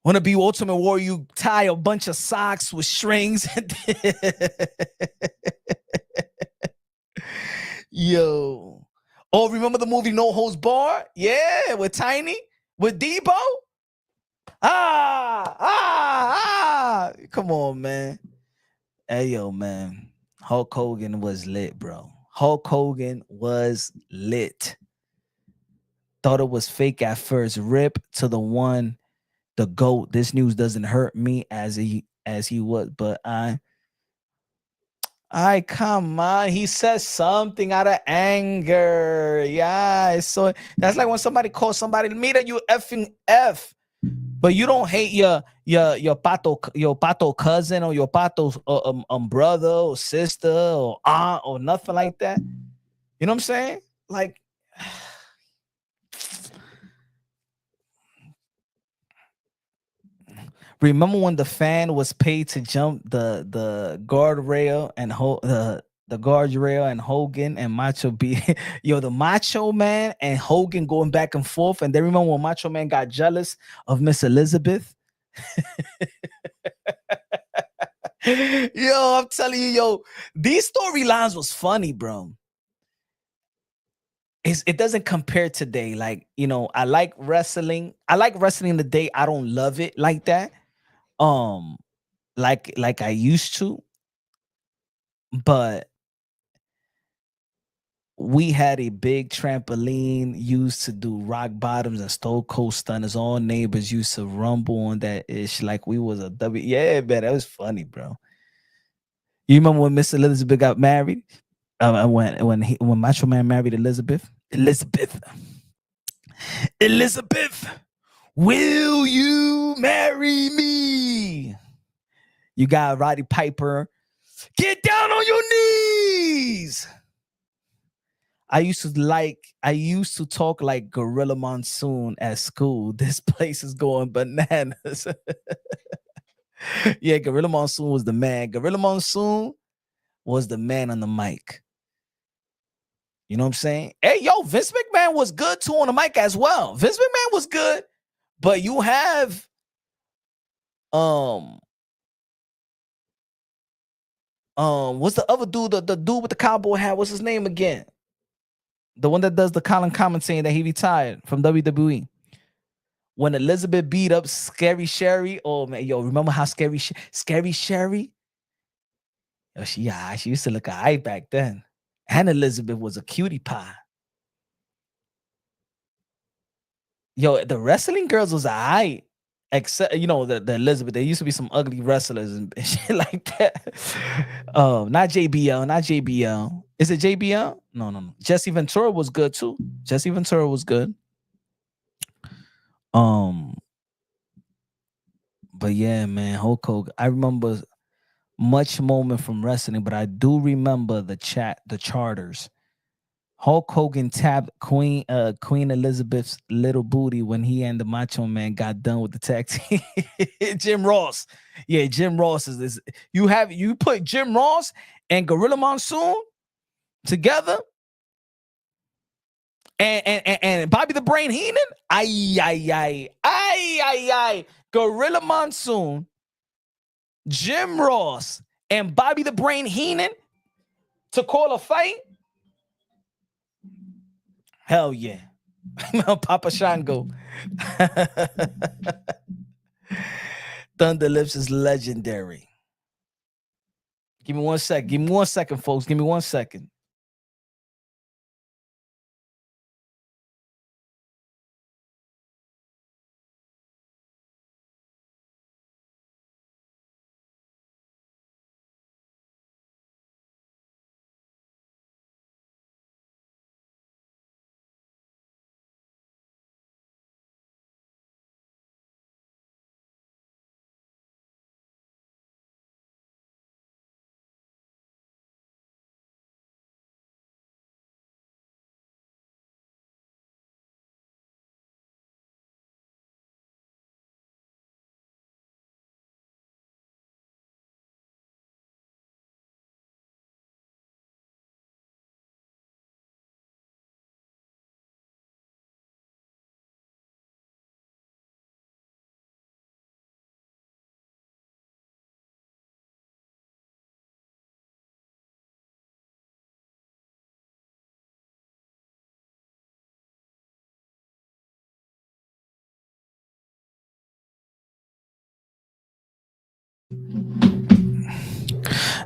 Want to be Ultimate Warrior? You tie a bunch of socks with strings. Yo. Oh, remember the movie No Holds Bar? Yeah, with Tiny, with Debo. Come on, man. Hey, yo, man. Hulk Hogan was lit, bro. Hulk Hogan was lit. Thought it was fake at first. Rip to the one, the GOAT. This news doesn't hurt me as he was, but I come on. He says something out of anger. Yeah, so that's like when somebody calls somebody, mira, you effing F. But you don't hate your pato cousin or your pato brother or sister or aunt or nothing like that. You know what I'm saying? Like, remember when the fan was paid to jump the guardrail and the guardrail and Hogan and Macho be the Macho Man and Hogan going back and forth, and then remember when Macho Man got jealous of Miss Elizabeth. Yo, I'm telling you, these storylines was funny, bro. It doesn't compare today. Like, I like wrestling. I like wrestling today. I don't love it like that. Like I used to, but we had a big trampoline used to do rock bottoms and stone cold stunners. All neighbors used to rumble on that ish like we was a W. Yeah, man, that was funny, bro. You remember when Miss Elizabeth got married? When Macho Man married Elizabeth? Elizabeth, will you marry me? You got Roddy Piper. Get down on your knees. I used to talk like Gorilla Monsoon at school. This place is going bananas. Yeah, Gorilla Monsoon was the man. Gorilla Monsoon was the man on the mic. You know what I'm saying? Hey, yo, Vince McMahon was good too on the mic as well. Vince McMahon was good, but you have what's the other dude? The dude with the cowboy hat. What's his name again? The one that does the Colin commentating that he retired from WWE. When Elizabeth beat up Scary Sherry, oh man, yo, remember how Scary Sherry? Yo, she used to look alright back then. And Elizabeth was a cutie pie. Yo, the wrestling girls was alright. Except, the Elizabeth, there used to be some ugly wrestlers and shit like that. Not JBL. Is it JBL? No. Jesse Ventura was good too. Jesse Ventura was good. But yeah, man, Hulk Hogan. I remember much moment from wrestling, but I do remember the charters. Hulk Hogan tapped Queen Elizabeth's little booty when he and the Macho Man got done with the tag team. Jim Ross. Yeah, Jim Ross is this. You put Jim Ross and Gorilla Monsoon together and Bobby the Brain Heenan. Ay. Gorilla Monsoon, Jim Ross, and Bobby the Brain Heenan to call a fight. Hell yeah. Papa Shango. Thunder Lips is legendary. Give me 1 second. Give me 1 second, folks. Give me 1 second.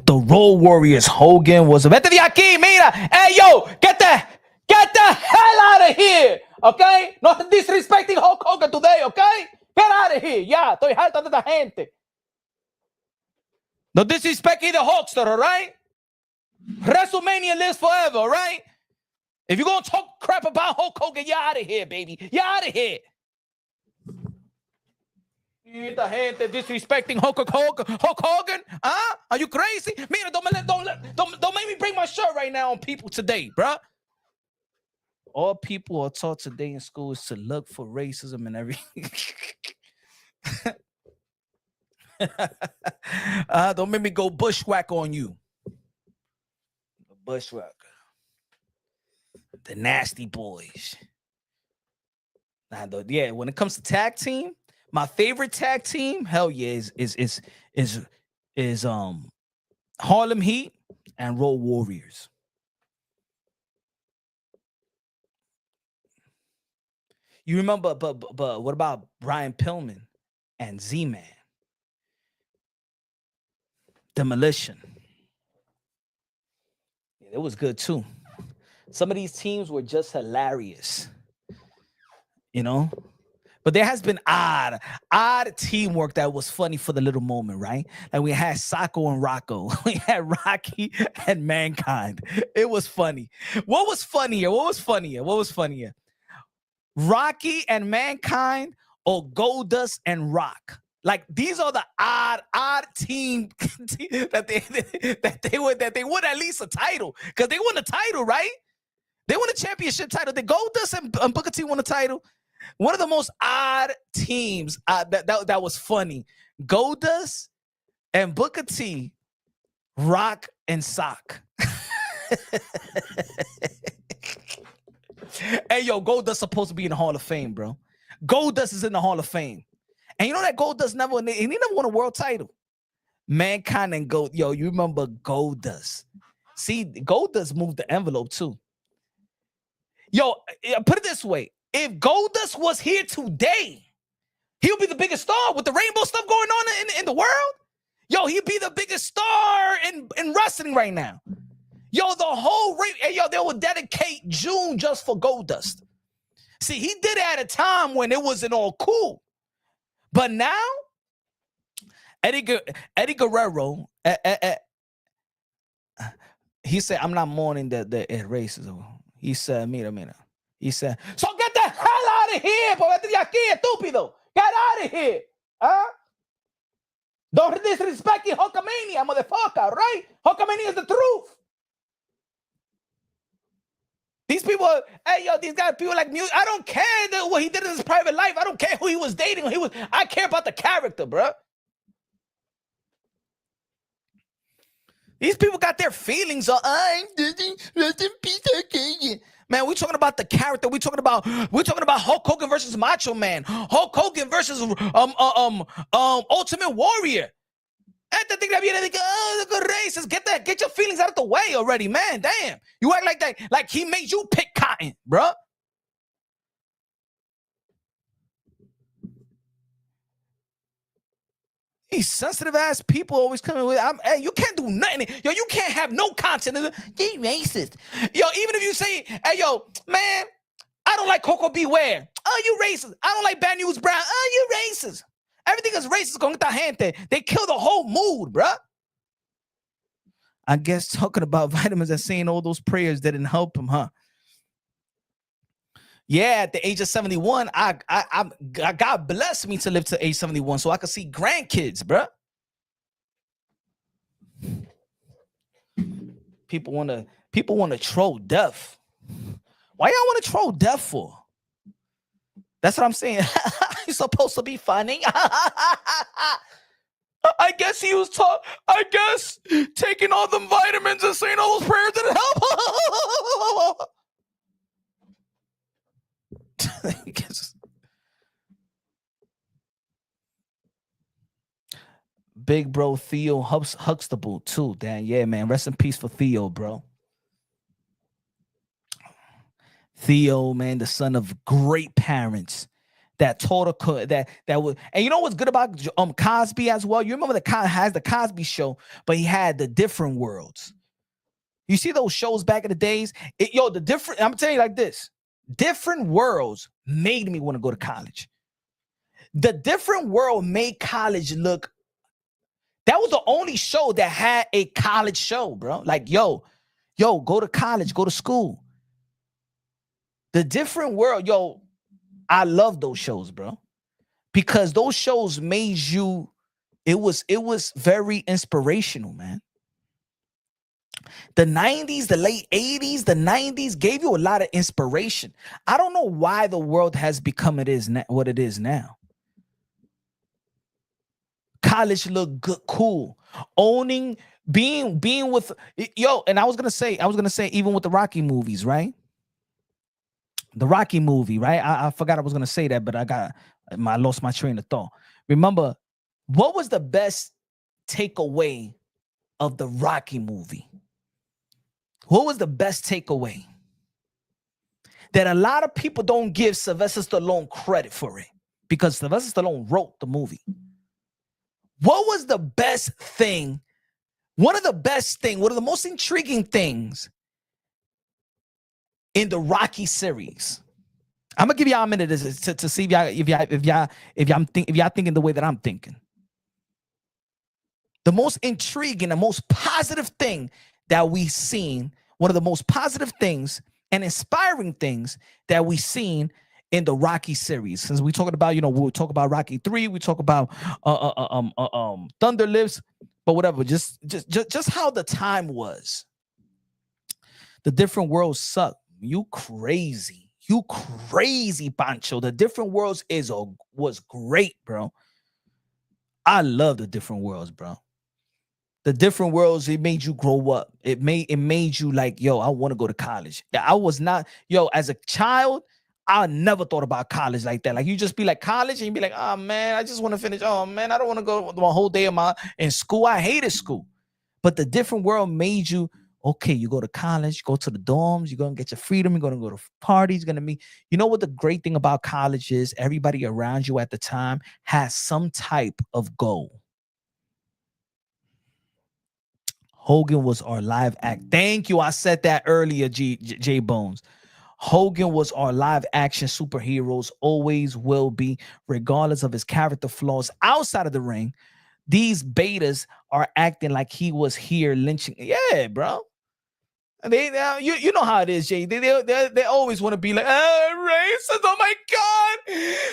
The Road Warriors, Hogan was a vete de aquí, mira. Hey, yo, get the hell out of here, okay? Not disrespecting Hulk Hogan today, okay? Get out of here. Ya, estoy harto de esta gente. No disrespecting the Hulkster, all right? WrestleMania lives forever, all right? If you're going to talk crap about Hulk Hogan, you're out of here, baby. You're out of here. Esta gente disrespecting Hulk Hogan? Huh? Are you crazy? Mira, don't make me bring my shirt right now on people today, bruh. All people are taught today in school is to look for racism and everything. Don't make me go bushwhack on you. Bushwhack. The nasty boys. Yeah, when it comes to tag team, my favorite tag team, hell yeah, is Harlem Heat and Road Warriors. You remember, but what about Brian Pillman and Z-Man? Demolition. Yeah, it was good too. Some of these teams were just hilarious, you know. But there has been odd teamwork that was funny for the little moment, right? Like we had Sacco and Rocco. We had Rocky and Mankind. It was funny. What was funnier? Rocky and Mankind or Goldust and Rock? Like these are the odd team that they won at least a title, because they won a title, right? They won a championship title. The Goldust and Booker T won a title. One of the most odd teams that was funny. Goldust and Booker T, Rock and Sock. Hey, yo, Goldust supposed to be in the Hall of Fame, bro. Goldust is in the Hall of Fame. And you know that Goldust never won a world title. Mankind and Gold. Yo, you remember Goldust. See, Goldust moved the envelope too. Yo, put it this way. If Goldust was here today, he would be the biggest star with the rainbow stuff going on in the world. Yo, he'd be the biggest star in wrestling right now. Yo, the whole they would dedicate June just for Goldust. See, he did it at a time when it wasn't all cool. But now, Eddie Guerrero, he said, I'm not mourning the racism. He said, mira. He said, so get the hell out of here, vete de aquí, estúpido. Get out of here. Huh? Don't disrespect Hulkamania, motherfucker, right? Hulkamania is the truth. These people, these guys, people like music. I don't care what he did in his private life. I don't care who he was dating. I care about the character, bro. These people got their feelings on. Man, we're talking about the character. We're talking about Hulk Hogan versus Macho Man. Hulk Hogan versus Ultimate Warrior. Get your feelings out of the way already, man. Damn. You act like that, like he made you pick cotton, bro. These sensitive ass people always coming with, hey, you can't do nothing. Yo, you can't have no content. They racist. Yo, even if you say, hey, yo, man, I don't like Coco Beware. Oh, you racist. I don't like Bad News Brown. Oh, you racist. Everything is racist con esta gente. They kill the whole mood, bro. I guess talking about vitamins and saying all those prayers didn't help him, huh? Yeah, at the age of 71, God blessed me to live to age 71 so I could see grandkids, bro. People want to troll death. Why y'all want to troll death for? That's what I'm saying. You're supposed to be funny. I guess he was taking all them vitamins and saying all those prayers didn't help. Big bro Theo Huxtable too. Damn, yeah, man. Rest in peace for Theo, bro. Theo, man, the son of great parents. that total that was. And you know what's good about Cosby as well? You remember has the Cosby Show, but he had the different worlds. You see those shows back in the days? The different. I'm telling you like this: different worlds made me want to go to college. The different world made college look. That was the only show that had a college show, bro. Like, yo, go to college, go to school. The different world, I love those shows, bro, because those shows made you. It was very inspirational, man. The 90s, the late 80s, the 90s gave you a lot of inspiration. I don't know why the world has become what it is now. College look good, cool. Owning, being with and I was gonna say even with the Rocky movies, right? The Rocky movie, right? I forgot I was gonna say that, but I lost my train of thought. Remember, what was the best takeaway of the Rocky movie? What was the best takeaway? That a lot of people don't give Sylvester Stallone credit for it, because Sylvester Stallone wrote the movie. What was the best thing? One of the most intriguing things in the Rocky series. I'm gonna give y'all a minute to see if y'all thinking the way that I'm thinking. The most intriguing, the most positive thing that we've seen, one of the most positive things and inspiring things that we've seen in the Rocky series. Since we talking about, we'll talk about Rocky 3, we talk about Thunder Lives, but whatever, just how the time was. The different worlds suck. You crazy, Pancho. The different worlds was great, bro. I love the different worlds, bro. The different worlds, it made you grow up. It made you like, I want to go to college. I was not, as a child, I never thought about college like that. Like, you just be like college and you be like, oh man, I just want to finish. Oh man, I don't want to go the whole day in school. I hated school. But the different world made you, okay, you go to college, go to the dorms, you're going to get your freedom, you're going to go to parties, you're going to meet. You know what the great thing about college is? Everybody around you at the time has some type of goal. Hogan was our live act. Thank you. I said that earlier, J Bones. Hogan was our live action superheroes, always will be, regardless of his character flaws outside of the ring. These betas are acting like he was here lynching. Yeah, bro. You know how it is, Jay. They always want to be like, racist. Oh my God,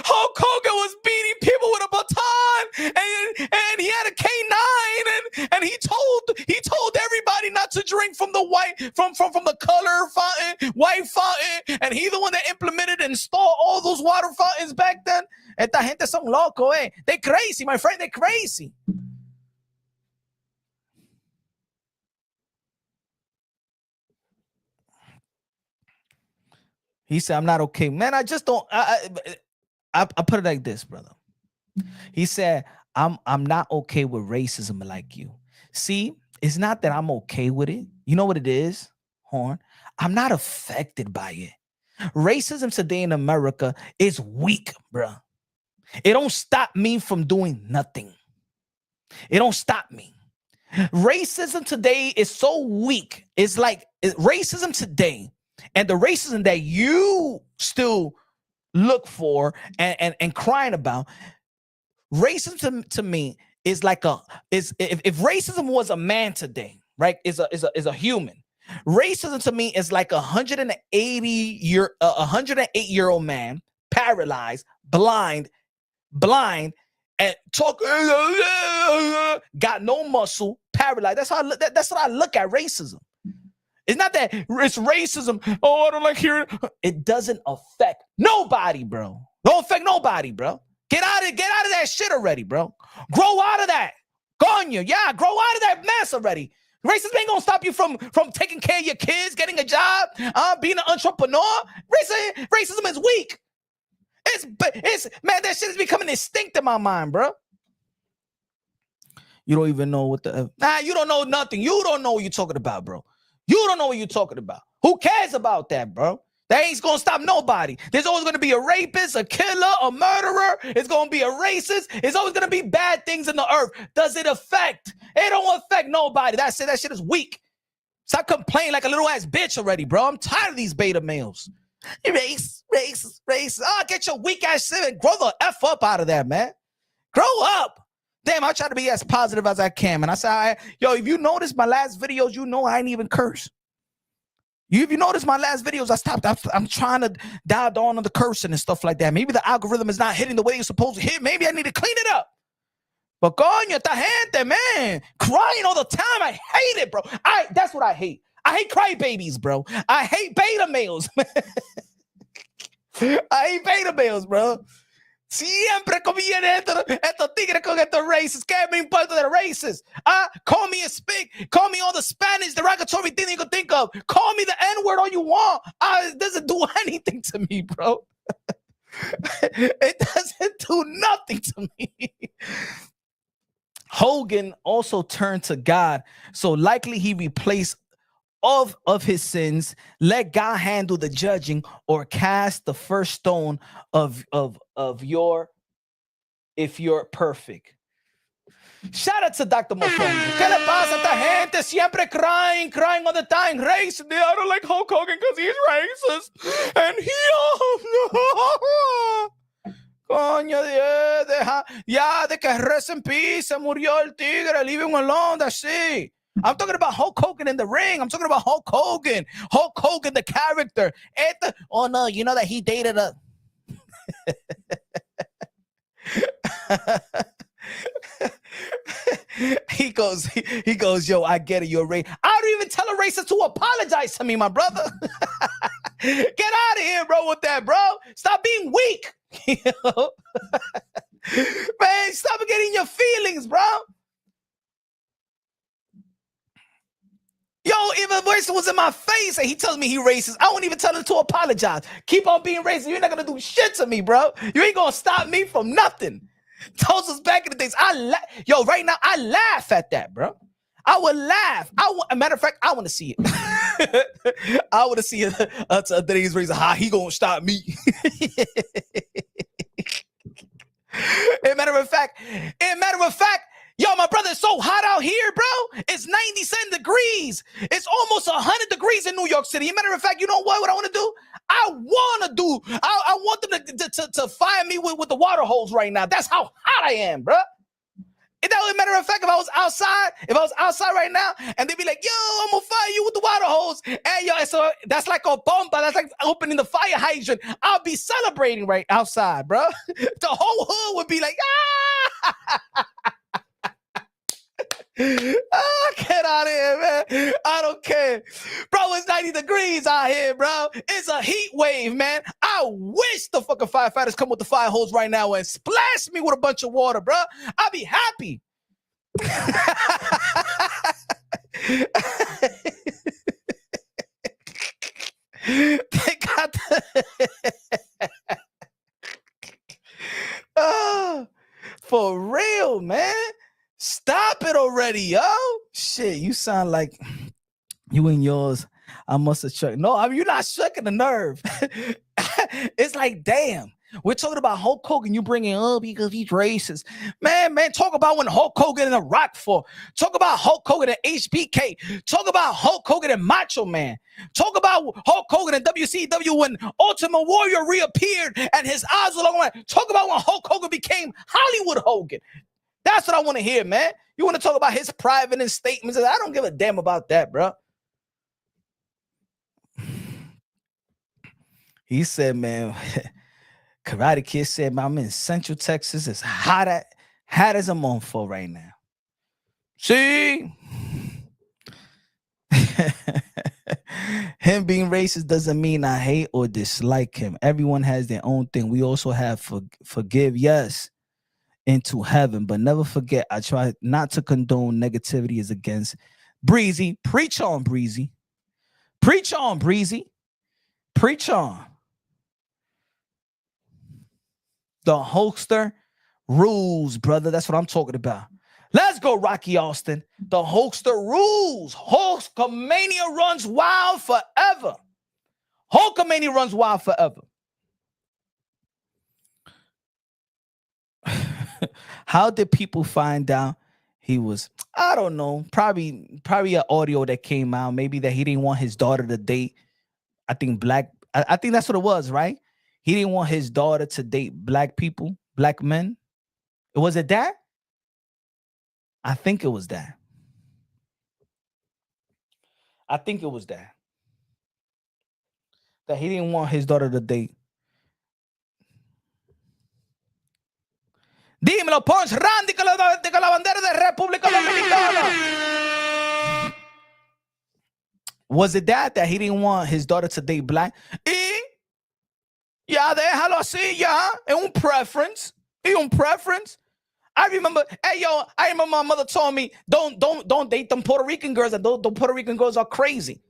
Hulk Hogan was beating people with a baton, and he had a K9, and he told everybody not to drink from the the color fountain, white fountain, and he's the one that implemented and installed all those water fountains back then. Esta gente son loco, eh? They crazy, my friend. They crazy. He said, I'm not okay. Man, I just don't. I put it like this, brother. He said, I'm not okay with racism like you. See, it's not that I'm okay with it. You know what it is, Horn? I'm not affected by it. Racism today in America is weak, bro. It don't stop me from doing nothing. It don't stop me. Racism today is so weak. It's like racism today, and the racism that you still look for and crying about. Racism to me is like if racism was a man today, right? Is a human. Racism to me is like 108-year-old man, paralyzed, blind, and talk, got no muscle, paralyzed. That's what I look at racism. It's not that it's racism. Oh, I don't like hearing. It doesn't affect nobody, bro. Don't affect nobody, bro. Get out of that shit already, bro. Grow out of that. Gonya, yeah, grow out of that mess already. Racism ain't gonna stop you from taking care of your kids, getting a job, being an entrepreneur. Racism is weak. It's man, that shit is becoming extinct in my mind, bro. You don't even know what you don't know nothing. You don't know what you're talking about, bro. You don't know what you're talking about. Who cares about that, bro? That ain't gonna stop nobody. There's always gonna be a rapist, a killer, a murderer. It's gonna be a racist. It's always gonna be bad things in the earth. Does it affect? It don't affect nobody. That's it. That shit is weak. Stop complaining like a little ass bitch already, bro. I'm tired of these beta males. Racist. Oh, get your weak ass shit and grow the F up out of that, man. Grow up. Damn, I try to be as positive as I can, man. I say, yo, if you notice my last videos, you know I ain't even curse. If you notice my last videos, I stopped. I'm trying to dial down on the cursing and stuff like that. Maybe the algorithm is not hitting the way it's supposed to hit. Maybe I need to clean it up. But coño, esta gente, man, crying all the time. I hate it, bro. That's what I hate. I hate crybabies, bro. I hate beta males. I hate beta males, bro. Siempre conviene estos tigres con estos races. ¿Qué me importa de races? Call me a spick. Call me all the Spanish derogatory thing you can think of. Call me the N-word all you want. It doesn't do anything to me, bro. It doesn't do nothing to me. Hogan also turned to God, so likely he replaced of his sins, let God handle the judging, or cast the first stone of your, if you're perfect. Shout out to Dr. Mofongo. ¿Qué le pasa a esta gente? Siempre crying all the time. Racist. I don't like Hulk Hogan because he's racist. And he... Coño, ya de que rest in peace, se murió el tigre, leave him alone, that's it. I'm talking about Hulk Hogan in the ring. I'm talking about Hulk Hogan. Hulk Hogan, the character. Oh, no, you know that he dated a... He goes, yo, I get it, you're a racist. I don't even tell a racist to apologize to me, my brother. Get out of here, bro, with that, bro. Stop being weak. Man, stop getting your feelings, bro. Yo, if a racist was in my face and he tells me he racist, I won't even tell him to apologize. Keep on being racist. You're not going to do shit to me, bro. You ain't going to stop me from nothing. Those was back in the days. Yo, right now, I laugh at that, bro. I would laugh. A matter of fact, I want to see it. I want to see it. Today's racist. How he going to stop me? Matter of fact, yo, my brother, it's so hot out here, bro. It's 97 degrees. It's almost 100 degrees in New York City. Matter of fact, you know what I want to do? I want them to fire me with the water hose right now. That's how hot I am, bro. It doesn't matter of fact, if I was outside right now, and they'd be like, yo, I'm gonna fire you with the water hose. And yo, so that's like a bomba, that's like opening the fire hydrant. I'll be celebrating right outside, bro. The whole hood would be like, ah! Oh, get out of here, man. I don't care. Bro, it's 90 degrees out here, bro. It's a heat wave, man. I wish the fucking firefighters come with the fire hose right now and splash me with a bunch of water, bro. I'll be happy. They got oh, for real, man. Stop it already, yo. Shit, you sound like you and yours. I must have struck. No, I mean, you're not striking the nerve. It's like, damn. We're talking about Hulk Hogan. You bring in, because he's racist. Man, talk about when Hulk Hogan and The Rock fought. Talk about Hulk Hogan and HBK. Talk about Hulk Hogan and Macho Man. Talk about Hulk Hogan and WCW when Ultimate Warrior reappeared and his eyes were long. Talk about when Hulk Hogan became Hollywood Hogan. That's what I want to hear, man. You want to talk about his private statements? I don't give a damn about that, bro. He said, man, Karate Kid said, I'm in Central Texas. It's hot as a mofo right now. See? Him being racist doesn't mean I hate or dislike him. Everyone has their own thing. We also have forgive, yes, into heaven, but never forget, I try not to condone negativity is against Breezy. Preach on, Breezy. Preach on, Breezy. Preach on. The Hulkster rules, brother. That's what I'm talking about. Let's go, Rocky Austin. The Hulkster rules. Hulkamania runs wild forever. Hulkamania runs wild forever. How did people find out he was? I don't know. Probably an audio that came out. Maybe that he didn't want his daughter to date. I think I think that's what it was, right? He didn't want his daughter to date black people, black men. Was it that? I think it was that. I think it was that. That he didn't want his daughter to date. Dímelo, Punch, Randy, con la bandera de República Dominicana. Was it that he didn't want his daughter to date black? Ya déjalo así, ya. Es un preference. Es un preference. I remember my mother told me, don't date them Puerto Rican girls. And those Puerto Rican girls are crazy.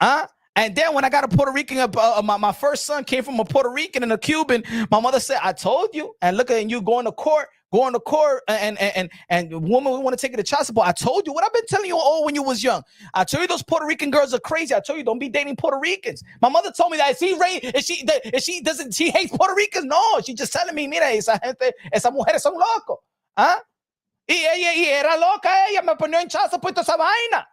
And then when I got a Puerto Rican, my first son came from a Puerto Rican and a Cuban. My mother said, I told you. And look at you going to court, and woman, we want to take you to child support. I told you what I've been telling you all when you was young. I told you those Puerto Rican girls are crazy. I told you don't be dating Puerto Ricans. My mother told me that she hates Puerto Ricans. No, she's just telling me, mira, esas mujeres son locos. Y era loca ella, me ponía en child support esa vaina.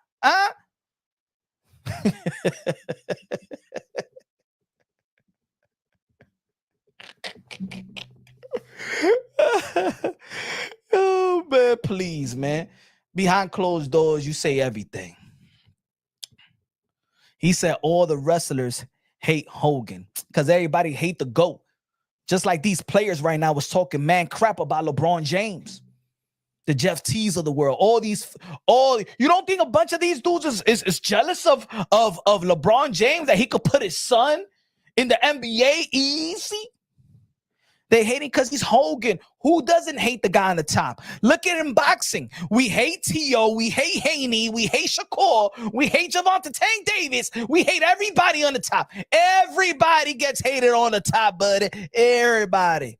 Oh man, please, man. Behind closed doors, you say everything. He said all the wrestlers hate Hogan because everybody hate the GOAT. Just like these players right now was talking man crap about LeBron James, the Jeff Tees of the world. You don't think a bunch of these dudes is jealous of LeBron James that he could put his son in the NBA easy? They hate him because he's Hogan. Who doesn't hate the guy on the top? Look at him boxing. We hate T.O., we hate Haney, we hate Shakur, we hate Javante Tank Davis. We hate everybody on the top. Everybody gets hated on the top, buddy. Everybody.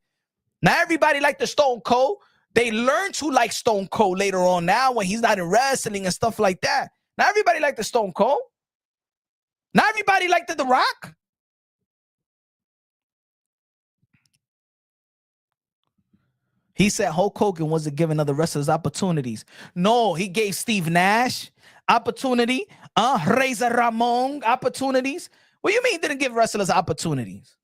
Now everybody like the Stone Cold. They learn to like Stone Cold later on now when he's not in wrestling and stuff like that. Now everybody like the Stone Cold. Not everybody like the Rock. He said Hulk Hogan wasn't giving other wrestlers opportunities. No, he gave Steve Nash opportunity. Razor Ramon opportunities. What do you mean he didn't give wrestlers opportunities?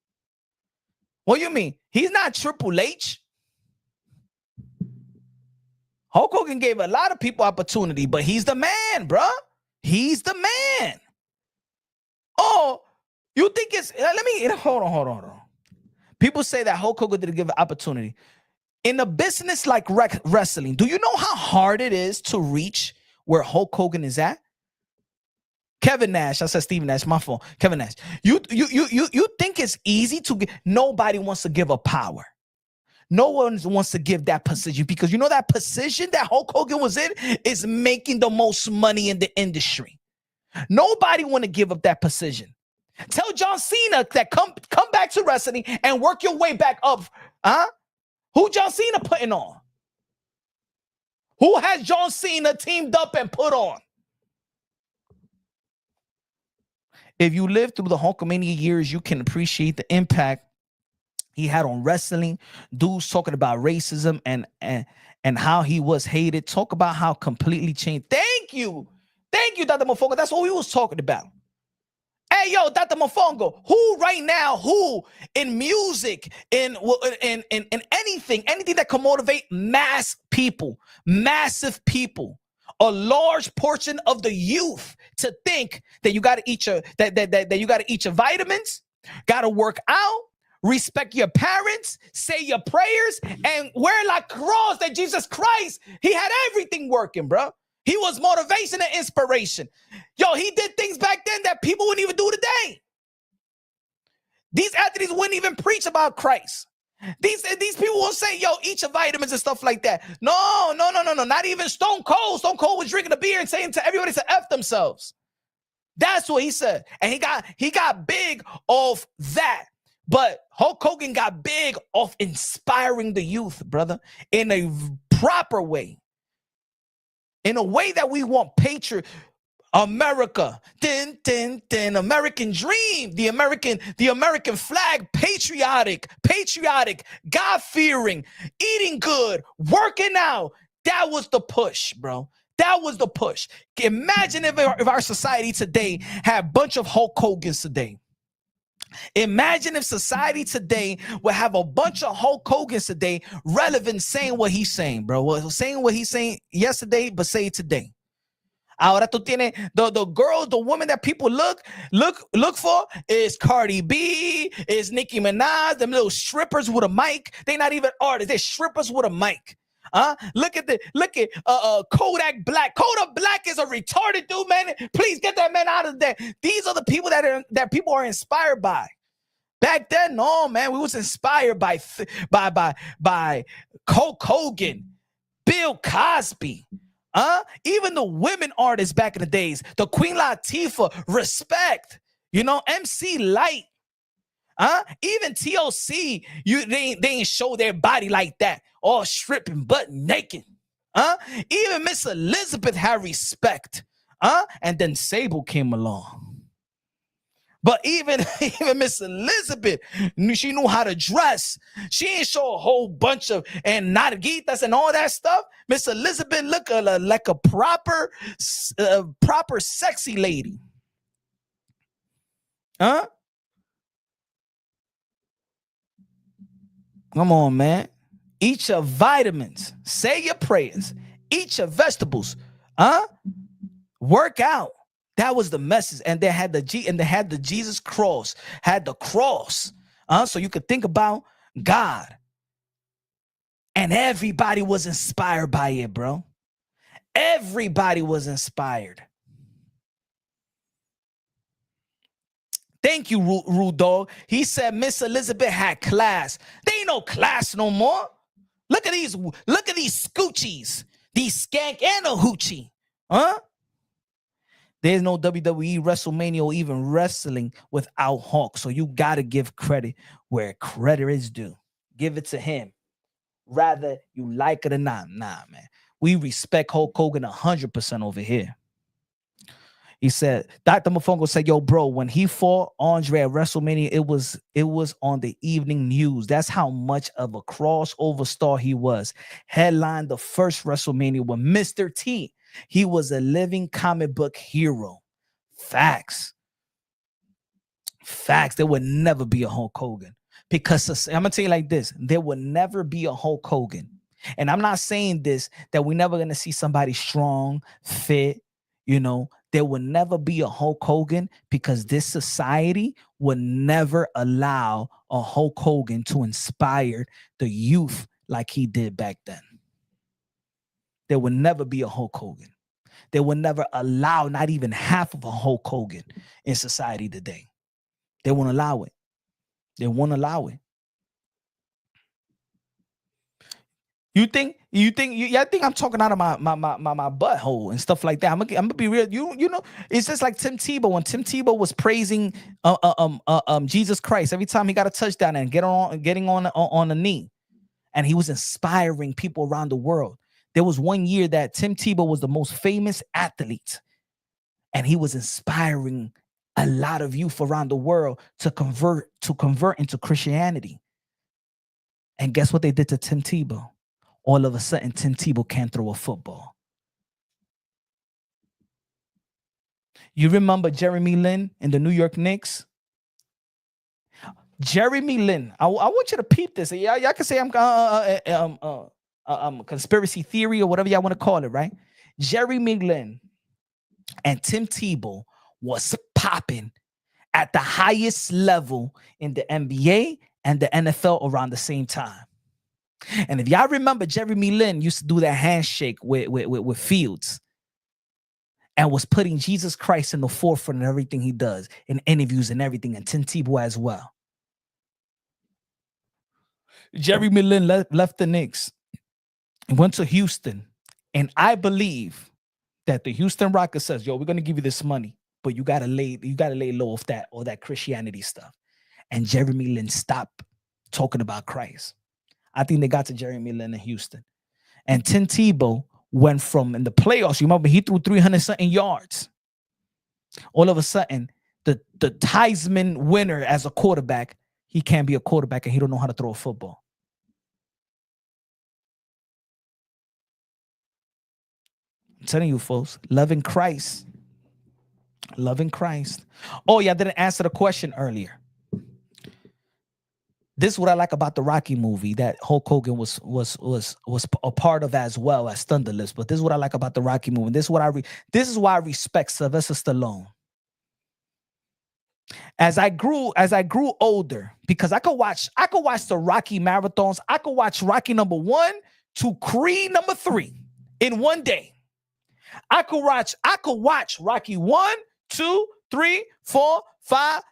What do you mean? He's not Triple H. Hulk Hogan gave a lot of people opportunity, but he's the man, bro. He's the man. Oh, you think it's... Hold on. People say that Hulk Hogan didn't give an opportunity. In a business like wrestling, do you know how hard it is to reach where Hulk Hogan is at? Kevin Nash, I said Steve Nash, my fault. Kevin Nash, you think it's easy to get? Nobody wants to give a power. No one wants to give that position because you know that position that Hulk Hogan was in is making the most money in the industry. Nobody want to give up that position. Tell John Cena that come back to wrestling and work your way back up. Who John Cena putting on? Who has John Cena teamed up and put on? If you live through the Hulkamania years, you can appreciate the impact he had on wrestling. Dudes talking about racism and how he was hated. Talk about how completely changed. Thank you, Dr. Mofongo. That's what we was talking about. Hey, yo, Dr. Mofongo, who in music, in anything that can motivate massive people, a large portion of the youth to think that you got to eat your vitamins, got to work out, respect your parents, say your prayers, and wear la cross that Jesus Christ, he had everything working, bro. He was motivation and inspiration. Yo, he did things back then that people wouldn't even do today. These athletes wouldn't even preach about Christ. These people will say, yo, eat your vitamins and stuff like that. No. Not even Stone Cold. Stone Cold was drinking a beer and saying to everybody to F themselves. That's what he said. And he got big off that. But Hulk Hogan got big off inspiring the youth, brother, in a proper way. In a way that we want America, American dream, the American flag, patriotic, God-fearing, eating good, working out. That was the push, bro. That was the push. Imagine if our society today had a bunch of Hulk Hogans today. Imagine if society today would have a bunch of Hulk Hogans today, relevant, saying what he's saying, bro. Saying what he's saying yesterday, but say it today. Ahora tú tienes the girl, the woman that people look for is Cardi B, is Nicki Minaj, them little strippers with a mic. They're not even artists, they're strippers with a mic. Look at Kodak Black. Kodak Black is a retarded dude, man. Please get that man out of there. These are the people that people are inspired by. Back then, no, man, we was inspired by Hulk Hogan, Bill Cosby. Even the women artists back in the days, the Queen Latifah, respect, MC Light, even TLC, they ain't show their body like that, all stripping, butt naked, even Miss Elizabeth had respect, and then Sable came along. But even Miss Elizabeth, she knew how to dress. She ain't show a whole bunch of and narguitas and all that stuff. Miss Elizabeth look like a proper sexy lady. Come on, man. Eat your vitamins. Say your prayers. Eat your vegetables. Work out. That was the message. And they had the Jesus cross, had the cross. So you could think about God. And everybody was inspired by it, bro. Everybody was inspired. Thank you, Rude Dog. He said Miss Elizabeth had class. They ain't no class no more. Look at these scoochies, these skank and a hoochie. There's no WWE, WrestleMania, or even wrestling without Hulk. So you got to give credit where credit is due. Give it to him. Rather you like it or not. Nah, man. We respect Hulk Hogan 100% over here. He said, Dr. Mofongo said, yo, bro, when he fought Andre at WrestleMania, it was on the evening news. That's how much of a crossover star he was. Headlined the first WrestleMania with Mr. T. He was a living comic book hero. Facts. There would never be a Hulk Hogan. Because I'm going to tell you like this. There will never be a Hulk Hogan. And I'm not saying this, that we're never going to see somebody strong, fit, There will never be a Hulk Hogan because this society would never allow a Hulk Hogan to inspire the youth like he did back then. There will never be a Hulk Hogan. They will never allow not even half of a Hulk Hogan in society today. They won't allow it. They won't allow it. I think I'm talking out of my butthole and stuff like that. I'm gonna be real. It's just like Tim Tebow. When Tim Tebow was praising Jesus Christ every time he got a touchdown and getting on a knee, and he was inspiring people around the world. There was one year that Tim Tebow was the most famous athlete, and he was inspiring a lot of youth around the world to convert into Christianity. And guess what they did to Tim Tebow? All of a sudden, Tim Tebow can't throw a football. You remember Jeremy Lin in the New York Knicks? Jeremy Lin. I want you to peep this. Y'all can say I'm conspiracy theory or whatever y'all want to call it, right? Jeremy Lin and Tim Tebow was popping at the highest level in the NBA and the NFL around the same time. And if y'all remember, Jeremy Lin used to do that handshake with Fields and was putting Jesus Christ in the forefront of everything he does in interviews and everything, and Tim Tebow as well. Jeremy Lin left the Knicks and went to Houston. And I believe that the Houston Rockets says, yo, we're going to give you this money, but you got to lay low of that, all that Christianity stuff. And Jeremy Lin stopped talking about Christ. I think they got to Jeremy Lin in Houston. And Tim Tebow went from, in the playoffs, you remember, he threw 300-something yards. All of a sudden, the Heisman winner as a quarterback, he can't be a quarterback and he don't know how to throw a football. I'm telling you, folks, loving Christ. Loving Christ. Oh, yeah, I didn't answer the question earlier. This is what I like about the Rocky movie that Hulk Hogan was a part of as well as Thunderlips. But this is what I like about the Rocky movie. This is why I respect Sylvester Stallone. As I grew older, because I could watch the Rocky marathons. I could watch Rocky #1 to Creed #3 in one day. I could watch Rocky 1, 2, 3, 4, 5,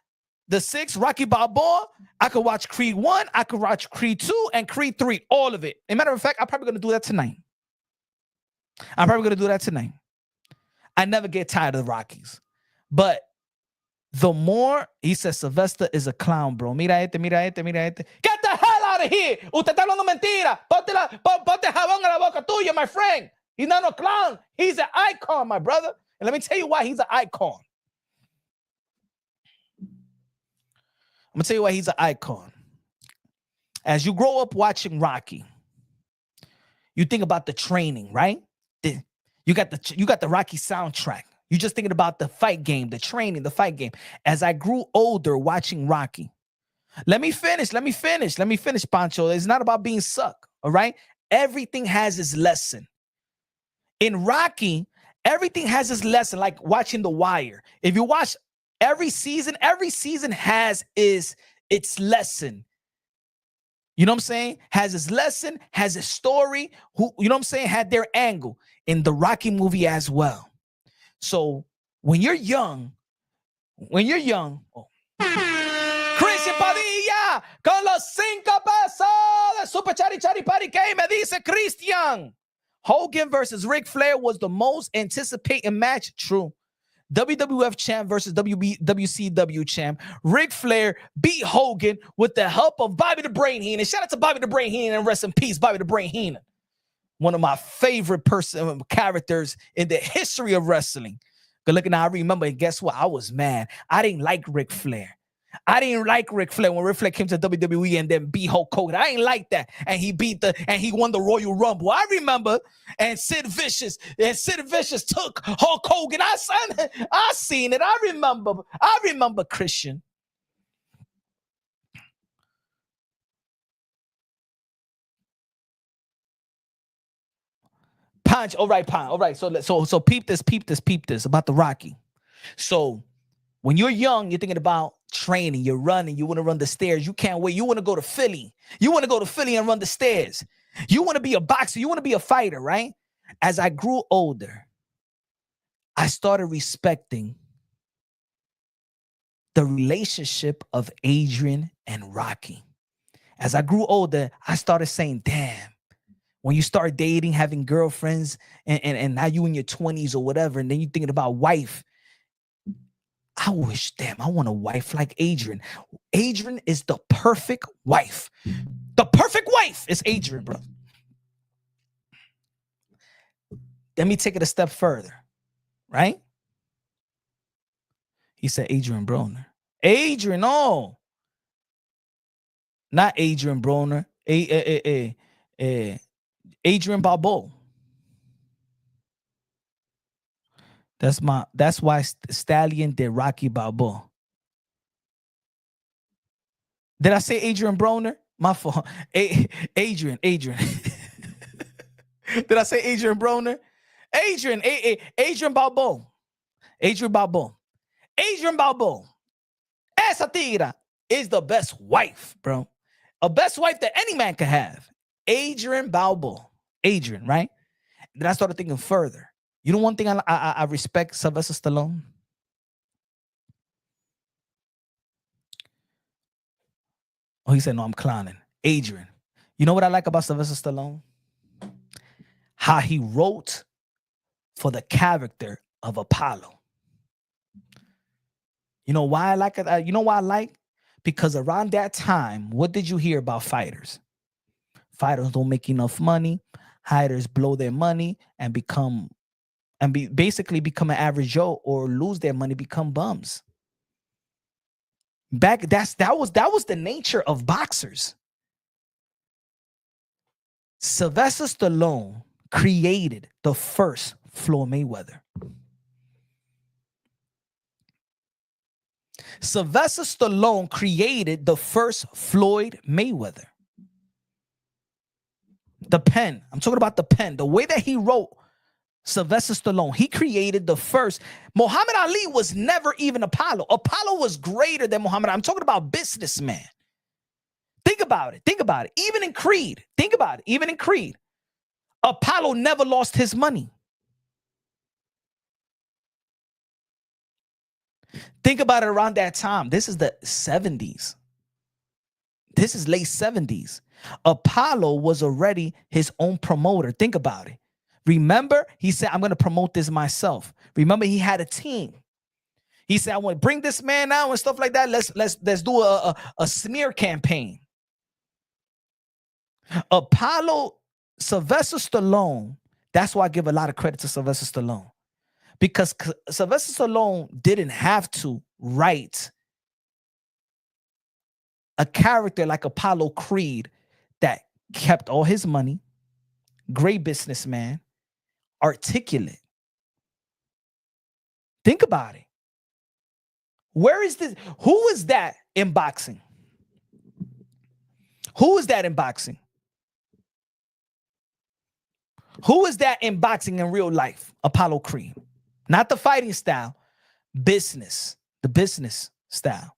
the 6, Rocky Balboa. I could watch Creed 1, I could watch Creed 2, and Creed 3, all of it. As a matter of fact, I'm probably gonna do that tonight. I never get tired of the Rockies. But the more, he says, Sylvester is a clown, bro. Mira este. Get the hell out of here. Usted está hablando mentira. Ponte jabón en la boca tuya, my friend. He's not a clown. He's an icon, my brother. And let me tell you why he's an icon. I'm going to tell you why he's an icon. As you grow up watching Rocky, you think about the training, right? You got the Rocky soundtrack. You're just thinking about the fight game, the training, the fight game. As I grew older watching Rocky, let me finish, Pancho. It's not about being suck, all right? Everything has its lesson. In Rocky, everything has its lesson, like watching The Wire. If you watch every season has its lesson. You know what I'm saying? Has its lesson, has its story. You know what I'm saying? Had their angle in the Rocky movie as well. So when you're young, Christian Padilla con los 5 pesos de Super Chari Party Game, me dice Christian. Hogan versus Ric Flair was the most anticipated match. True. WWF champ versus WCW champ. Ric Flair beat Hogan with the help of Bobby the Brain Heenan. Shout out to Bobby the Brain Heenan and rest in peace, Bobby the Brain Heenan. One of my favorite characters in the history of wrestling. Good looking, I remember, and guess what? I was mad. I didn't like Ric Flair. When Ric Flair came to WWE and then beat Hulk Hogan. I ain't like that. And he won the Royal Rumble. I remember. And Sid Vicious took Hulk Hogan. I seen it. I remember Christian. Punch. All right. So peep this about the Rocky. So when you're young, you're thinking about training, you're running, you want to run the stairs. You can't wait. You want to go to Philly. And run the stairs. You want to be a boxer. You want to be a fighter, right? As I grew older, I started respecting the relationship of Adrian and Rocky. As I grew older, I started saying, damn, when you start dating, having girlfriends, and now you in your 20s or whatever, and then you're thinking about wife, I wish, damn, I want a wife like Adrian. Adrian is the perfect wife. The perfect wife is Adrian, bro. Let me take it a step further, right? He said Adrian Broner. Adrian, no. Not Adrian Broner. Adrian Balboa. That's why Stallion did Rocky Balboa. Did I say Adrian Broner? My fault. Adrian. Did I say Adrian Broner? Adrian Balboa. Adrian Balboa. Esa tigra is the best wife, bro. A best wife that any man can have. Adrian Balboa. Adrian, right? Then I started thinking further. You know one thing I respect Sylvester Stallone? Oh, he said, no, I'm clowning. Adrian. You know what I like about Sylvester Stallone? How he wrote for the character of Apollo. You know why I like it? You know why I like? Because around that time, what did you hear about fighters? Fighters don't make enough money. Fighters blow their money and become and basically become an average Joe or lose their money, become bums. That was the nature of boxers. Sylvester Stallone created the first Floyd Mayweather. Sylvester Stallone created the first Floyd Mayweather. The pen. I'm talking about the pen. The way that he wrote Sylvester Stallone. He created the first. Muhammad Ali was never even Apollo. Apollo was greater than Muhammad Ali. I'm talking about businessman. Think about it. Think about it. Even in Creed. Think about it. Even in Creed. Apollo never lost his money. Think about it around that time. This is the 70s. This is late 70s. Apollo was already his own promoter. Think about it. Remember, he said, I'm going to promote this myself. Remember, he had a team. He said, I want to bring this man out and stuff like that. Let's do a smear campaign. Apollo, Sylvester Stallone, that's why I give a lot of credit to Sylvester Stallone. Because Sylvester Stallone didn't have to write a character like Apollo Creed that kept all his money, great businessman, articulate. Think about it. Where is this? Who is that in boxing? Who is that in boxing? Who is that in boxing in real life? Apollo Creed. Not the fighting style, business, the business style.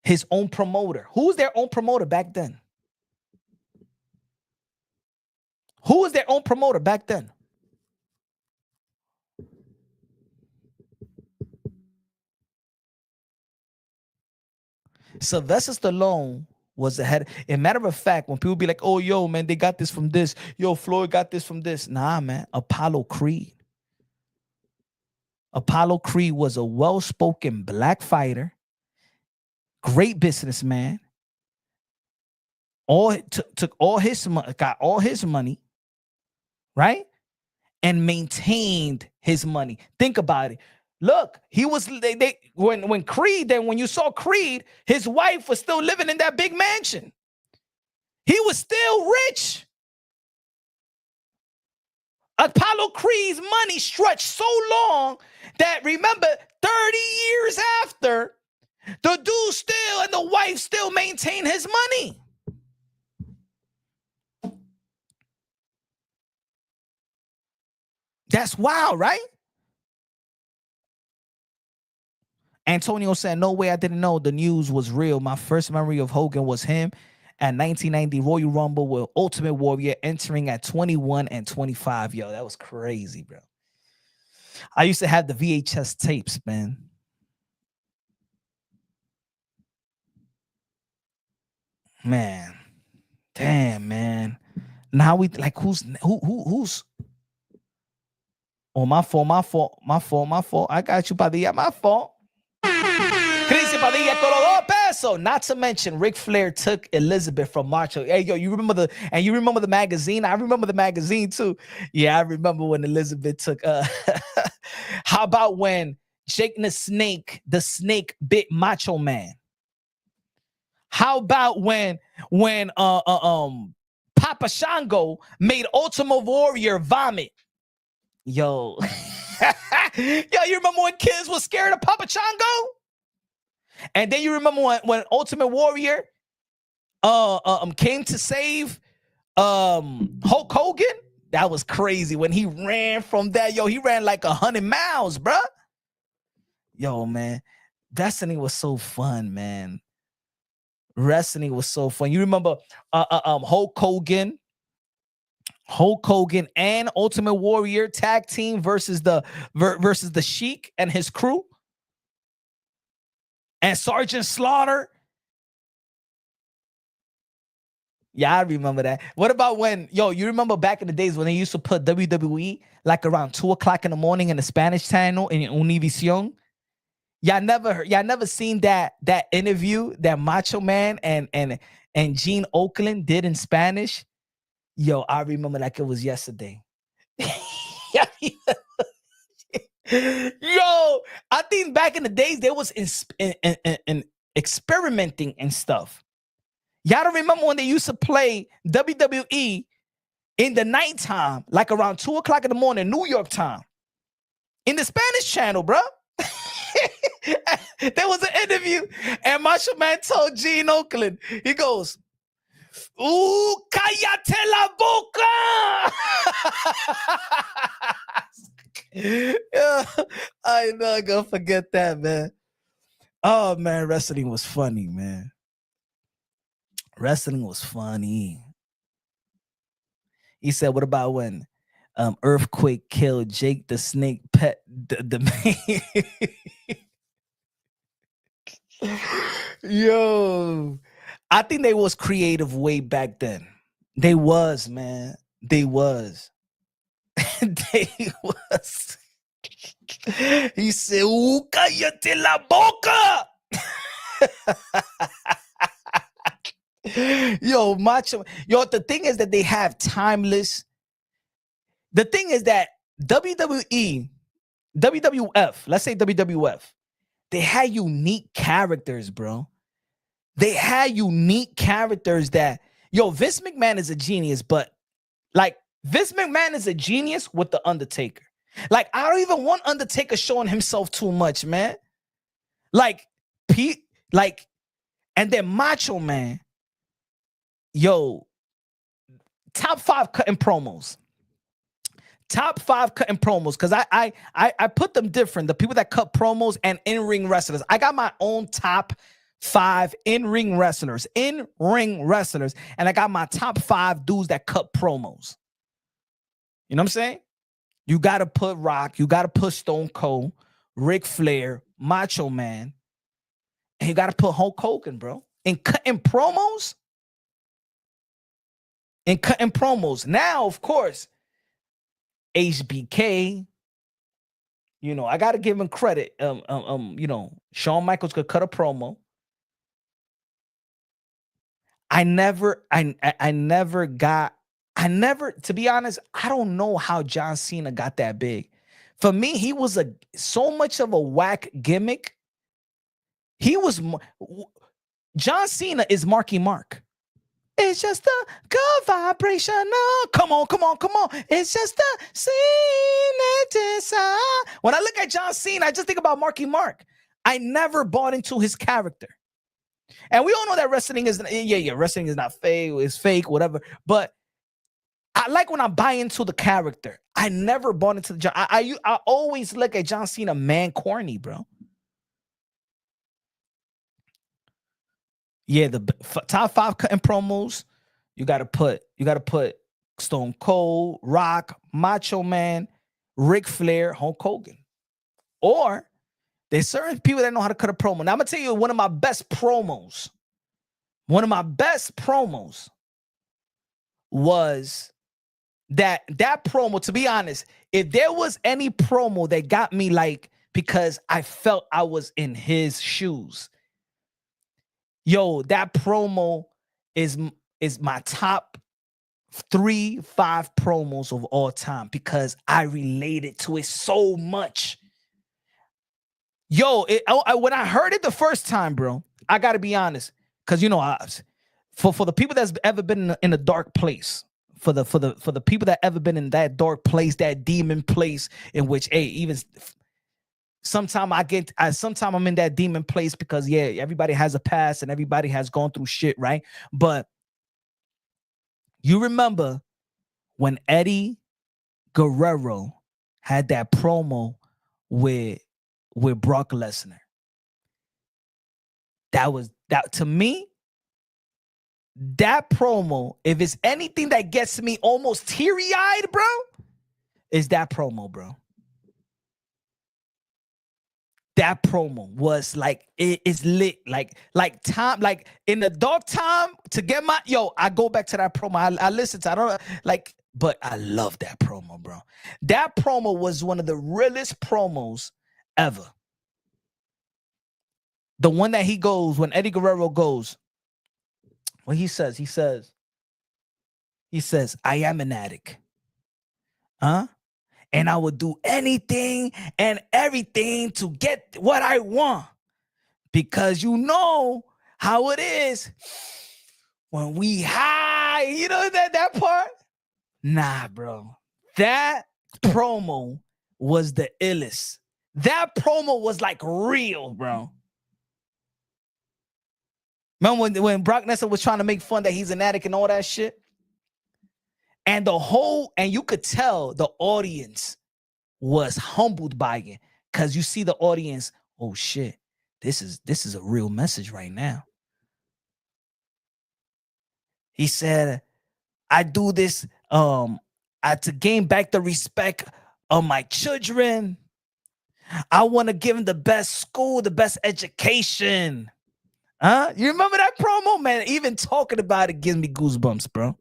His own promoter. Who was their own promoter back then? Who was their own promoter back then? Sylvester Stallone was the head. As a matter of fact, when people be like, oh, yo, man, they got this from this. Yo, Floyd got this from this. Nah, man, Apollo Creed. Apollo Creed was a well-spoken black fighter, great businessman. Took all his money, got all his money, right? And maintained his money. Think about it. Look, he was when Creed, then when you saw Creed, his wife was still living in that big mansion. He was still rich. Apollo Creed's money stretched so long that, remember, 30 years after, the dude still and the wife still maintain his money. That's wild, right? Antonio said, no way, I didn't know the news was real. My first memory of Hogan was him at 1990 Royal Rumble with Ultimate Warrior entering at 21 and 25. Yo, that was crazy, bro. I used to have the VHS tapes, man. Man. Damn, man. Now we like who's oh, my fault. I got you, Padilla. My fault. Not to mention, Ric Flair took Elizabeth from Macho. Hey, yo, you remember the magazine? I remember the magazine too. Yeah, I remember when Elizabeth took. How about when Jake the Snake bit Macho Man? How about when Papa Shango made Ultimate Warrior vomit? Yo, yo, you remember when kids were scared of Papa Shango? And then you remember when Ultimate Warrior came to save Hulk Hogan? That was crazy. When he ran from that, yo, he ran like 100 miles, bruh. Yo, man, wrestling was so fun, man. Wrestling was so fun. You remember Hulk Hogan and Ultimate Warrior tag team versus the Sheik and his crew? And Sergeant Slaughter. Yeah, I remember that. What about when, yo, you remember back in the days when they used to put WWE like around 2 o'clock in the morning in the Spanish channel in Univision? Y'all never seen that interview that Macho Man and Gene Oakland did in Spanish? Yo, I remember like it was yesterday. Yo, I think back in the days there was in experimenting and stuff. Y'all don't remember when they used to play WWE in the nighttime, like around 2 o'clock in the morning, New York time, in the Spanish channel, bro. There was an interview, and Macho Man told Gene Oakland, he goes, "Ooh, cállate la boca." Yeah, I'm not gonna forget that, man. Oh man, wrestling was funny, man. Wrestling was funny. He said, "What about when Earthquake killed Jake the Snake Pet the Yo, I think they was creative way back then. They was, man. They was. They was. He said, cállate la boca. Yo, Macho. Yo, the thing is that they have timeless. The thing is that WWE, WWF, let's say WWF, they had unique characters, bro. They had unique characters that, yo, Vince McMahon is a genius, but like Vince McMahon is a genius with the Undertaker. Like, I don't even want Undertaker showing himself too much, man. Like, Pete, like, and then Macho Man, yo, top 5 cutting promos. Top 5 cutting promos, because I put them different. The people that cut promos and in-ring wrestlers. I got my own top 5 in-ring wrestlers, and I got my top 5 dudes that cut promos. You know what I'm saying? You got to put Rock, you got to put Stone Cold, Ric Flair, Macho Man, and you got to put Hulk Hogan, bro. And cutting promos. Now, of course, HBK, you know, I got to give him credit. You know, Shawn Michaels could cut a promo. I never, to be honest, I don't know how John Cena got that big. For me, he was so much of a whack gimmick. John Cena is Marky Mark. It's just a good vibration. No, come on. It's just a scene. When I look at John Cena, I just think about Marky Mark. I never bought into his character. And we all know that wrestling is, wrestling is not fake, it's fake, whatever. But I like when I buy into the character. I never bought into the John. I always look at John Cena man corny, bro. Yeah, the top 5 cutting promos. You gotta put Stone Cold, Rock, Macho Man, Ric Flair, Hulk Hogan. Or there's certain people that know how to cut a promo. Now I'm gonna tell you one of my best promos. One of my best promos was that promo. To be honest, if there was any promo that got me, like, because I felt I was in his shoes, yo, that promo is my top 3-5 promos of all time because I related to it so much. Yo, when I heard it the first time, bro, I gotta be honest, because you know, for the people that's ever been in a dark place, for the people that ever been in that dark place, that demon place, in which, hey, even sometimes I'm in that demon place because, yeah, everybody has a past and everybody has gone through shit, right? But you remember when Eddie Guerrero had that promo with Brock Lesnar? That to me, that promo, if it's anything that gets me almost teary-eyed, bro, is that promo, bro. That promo was like, it is lit. Like time, like in the dark time to get my, I go back to that promo. I listen to, I don't like, but I love that promo, bro. That promo was one of the realest promos ever. The one that he goes, when Eddie Guerrero goes, what he says, I am an addict. Huh? and I would do anything and everything to get what I want. Because you know how it is when we high, you know that part? Nah, bro. That promo was the illest. That promo was like real, bro. Remember when Brock Lesnar was trying to make fun that he's an addict and all that shit? And you could tell the audience was humbled by it. Because you see the audience, oh shit, this is a real message right now. He said, I do this to gain back the respect of my children. I want to give them the best school, the best education. Huh? You remember that promo, man? Even talking about it gives me goosebumps, bro.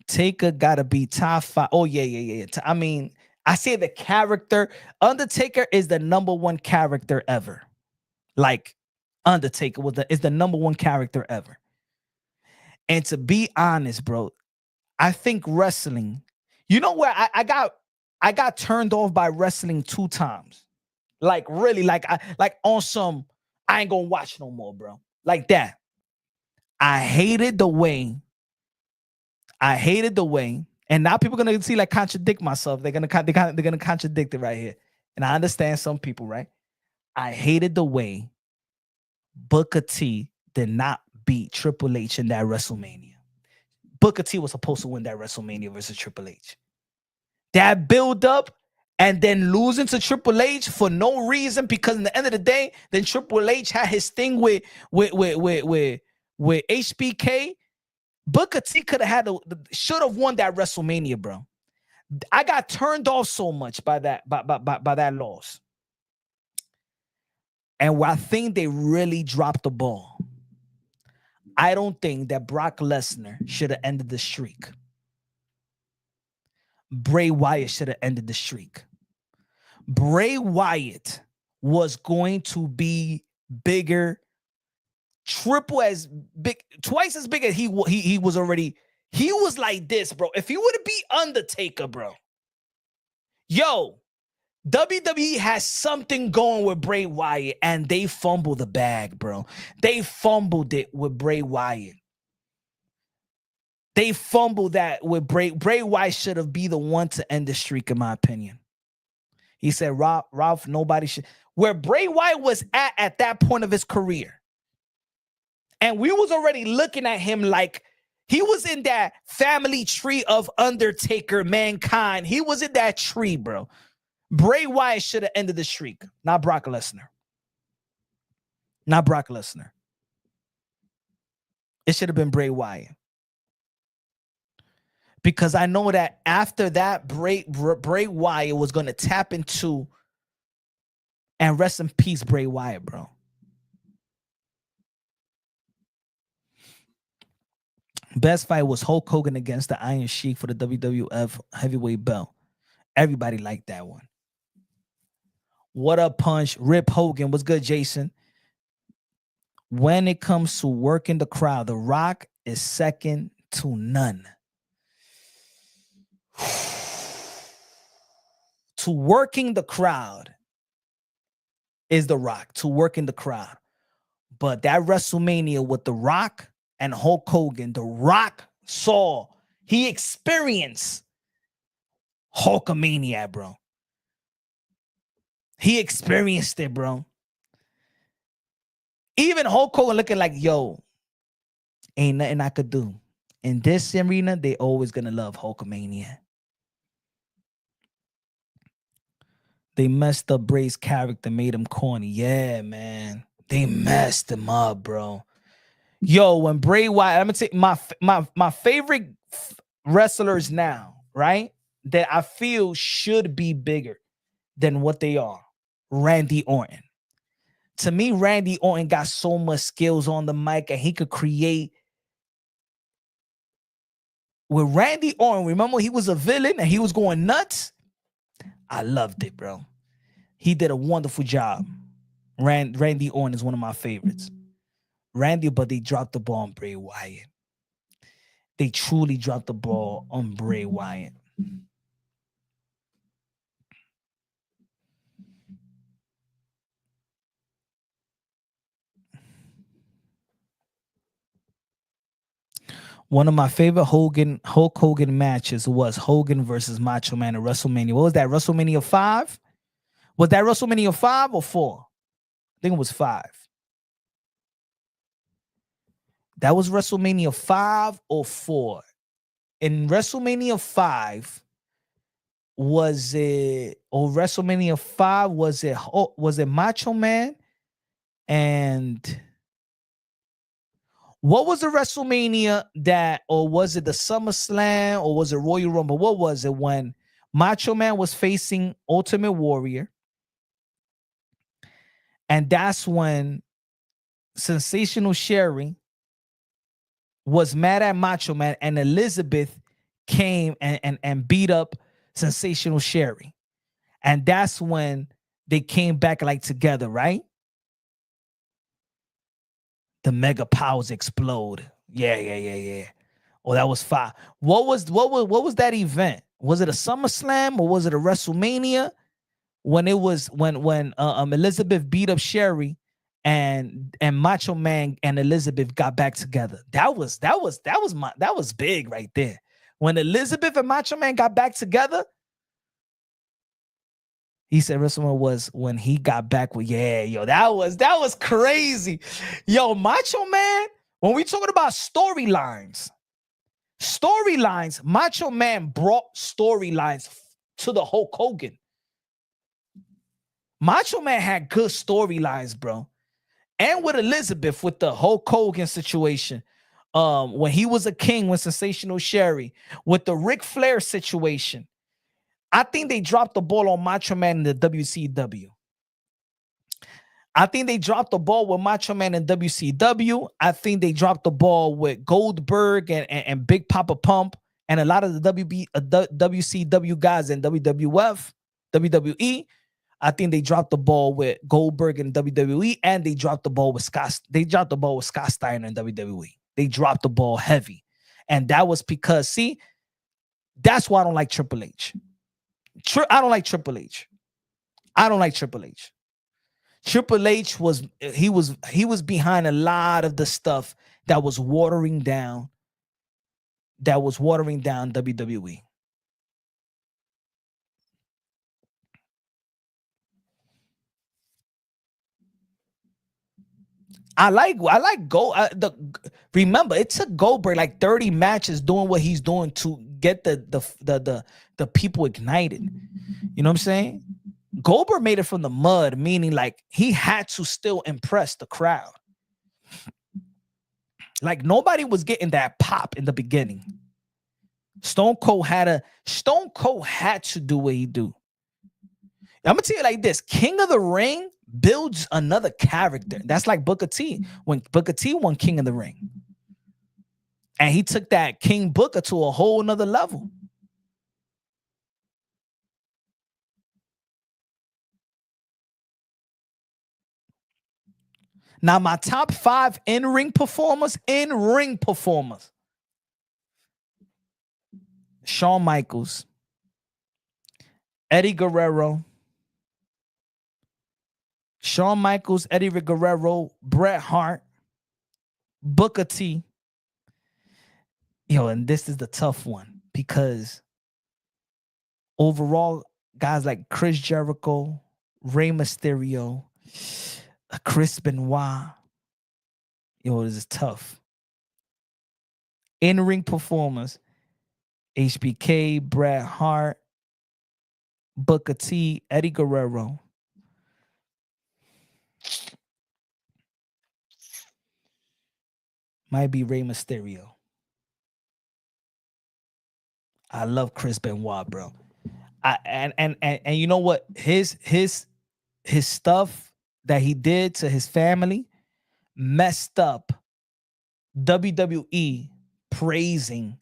Taker gotta be top 5. Oh, yeah. I mean, I say the character. Undertaker is the number one character ever. Like, Undertaker is the number one character ever. And to be honest, bro, I think wrestling, you know where I got turned off by wrestling 2 times. Like really, like on some, I ain't gonna watch no more, bro. Like that. I hated the way, and now people are gonna see like contradict myself. They're gonna contradict it right here. And I understand some people, right? I hated the way Booker T did not beat Triple H in that WrestleMania. Booker T was supposed to win that WrestleMania versus Triple H. That build up and then losing to Triple H for no reason, because in the end of the day, then Triple H had his thing with HBK. Booker T could have should have won that WrestleMania, bro. I got turned off so much by that loss. And where I think they really dropped the ball, I don't think that Brock Lesnar should have ended the streak. Bray Wyatt should have ended the streak. Bray Wyatt was going to be bigger, twice as big as he was already. He was like this, bro. If he would have beat Undertaker, bro, yo, WWE has something going with Bray Wyatt, and they fumbled the bag, bro. They fumbled it with Bray Wyatt. They fumbled that with Bray Wyatt should have been the one to end the streak, in my opinion. He said, Ralph, nobody should. Where Bray Wyatt was at that point of his career. And we was already looking at him like he was in that family tree of Undertaker, Mankind. He was in that tree, bro. Bray Wyatt should have ended the streak, not Brock Lesnar. Not Brock Lesnar. It should have been Bray Wyatt. Because I know that after that, Bray Wyatt was going to tap into, and rest in peace, Bray Wyatt, bro. Best fight was Hulk Hogan against the Iron Sheik for the WWF heavyweight belt. Everybody liked that one. What up, Punch? Rip Hogan. What's good, Jason? When it comes to working the crowd, The Rock is second to none. To working the crowd is The Rock. To working the crowd. But that WrestleMania with The Rock and Hulk Hogan, The Rock he experienced Hulkamania, bro. He experienced it, bro. Even Hulk Hogan looking like, yo, ain't nothing I could do. In this arena, they always gonna love Hulkamania. They messed up Bray's character, made him corny. Yeah, man. They messed him up, bro. Yo, when Bray Wyatt, I'm gonna say my favorite wrestlers now, right? That I feel should be bigger than what they are. Randy Orton. To me, Randy Orton got so much skills on the mic, and he could create. With Randy Orton, remember he was a villain and he was going nuts? I loved it, bro. He did a wonderful job. Randy Orton is one of my favorites. But they dropped the ball on Bray Wyatt. they truly dropped the ball on Bray Wyatt. One of my favorite Hulk Hogan matches was Hogan versus Macho Man at WrestleMania. What was that? WrestleMania 5? Was that WrestleMania 5 or 4? I think it was 5. That was WrestleMania 5 or 4. In WrestleMania 5, was it, or WrestleMania 5, was it Macho Man? And what was the WrestleMania that, or was it the SummerSlam, or was it Royal Rumble? What was it when Macho Man was facing Ultimate Warrior? And that's when Sensational Sherry was mad at Macho Man, and Elizabeth came and beat up Sensational Sherry. And that's when they came back like together, right? The mega powers explode. Yeah. Oh, that was 5. What was that event? Was it a SummerSlam or was it a WrestleMania? When it was when Elizabeth beat up Sherry and Macho Man and Elizabeth got back together. That was big right there. When Elizabeth and Macho Man got back together, he said WrestleMania was when he got back with, that was crazy. Yo, Macho Man, when we talking about storylines, Macho Man brought storylines to the Hulk Hogan. Macho Man had good storylines, bro. And with Elizabeth, with the Hulk Hogan situation, when he was a king with Sensational Sherry, with the Ric Flair situation, I think they dropped the ball on Macho Man in the WCW. I think they dropped the ball with Macho Man in WCW. I think they dropped the ball with Goldberg and Big Papa Pump and a lot of the WCW guys in WWF, WWE. I think they dropped the ball with Goldberg in WWE, and they dropped the ball with Scott. They dropped the ball with Scott Steiner in WWE. They dropped the ball heavy, and that was because, see, that's why I don't like Triple H. I don't like Triple H. Triple H was behind a lot of the stuff that was watering down WWE. Remember, it took Goldberg like 30 matches doing what he's doing to get the people ignited. You know what I'm saying? Goldberg made it from the mud, meaning like he had to still impress the crowd. Like nobody was getting that pop in the beginning. Stone Cold had to do what he do. I'm gonna tell you like this: King of the Ring builds another character. That's like Booker T. When Booker T won King of the Ring, and he took that King Booker to a whole nother level. Now, my top 5 in-ring performers. Shawn Michaels, Eddie Guerrero, Bret Hart, Booker T. And this is the tough one because overall, guys like Chris Jericho, Rey Mysterio, Chris Benoit, this is tough. In-ring performers: HBK, Bret Hart, Booker T, Eddie Guerrero. Might be Rey Mysterio. I love Chris Benoit, bro. And you know what? His stuff that he did to his family messed up WWE praising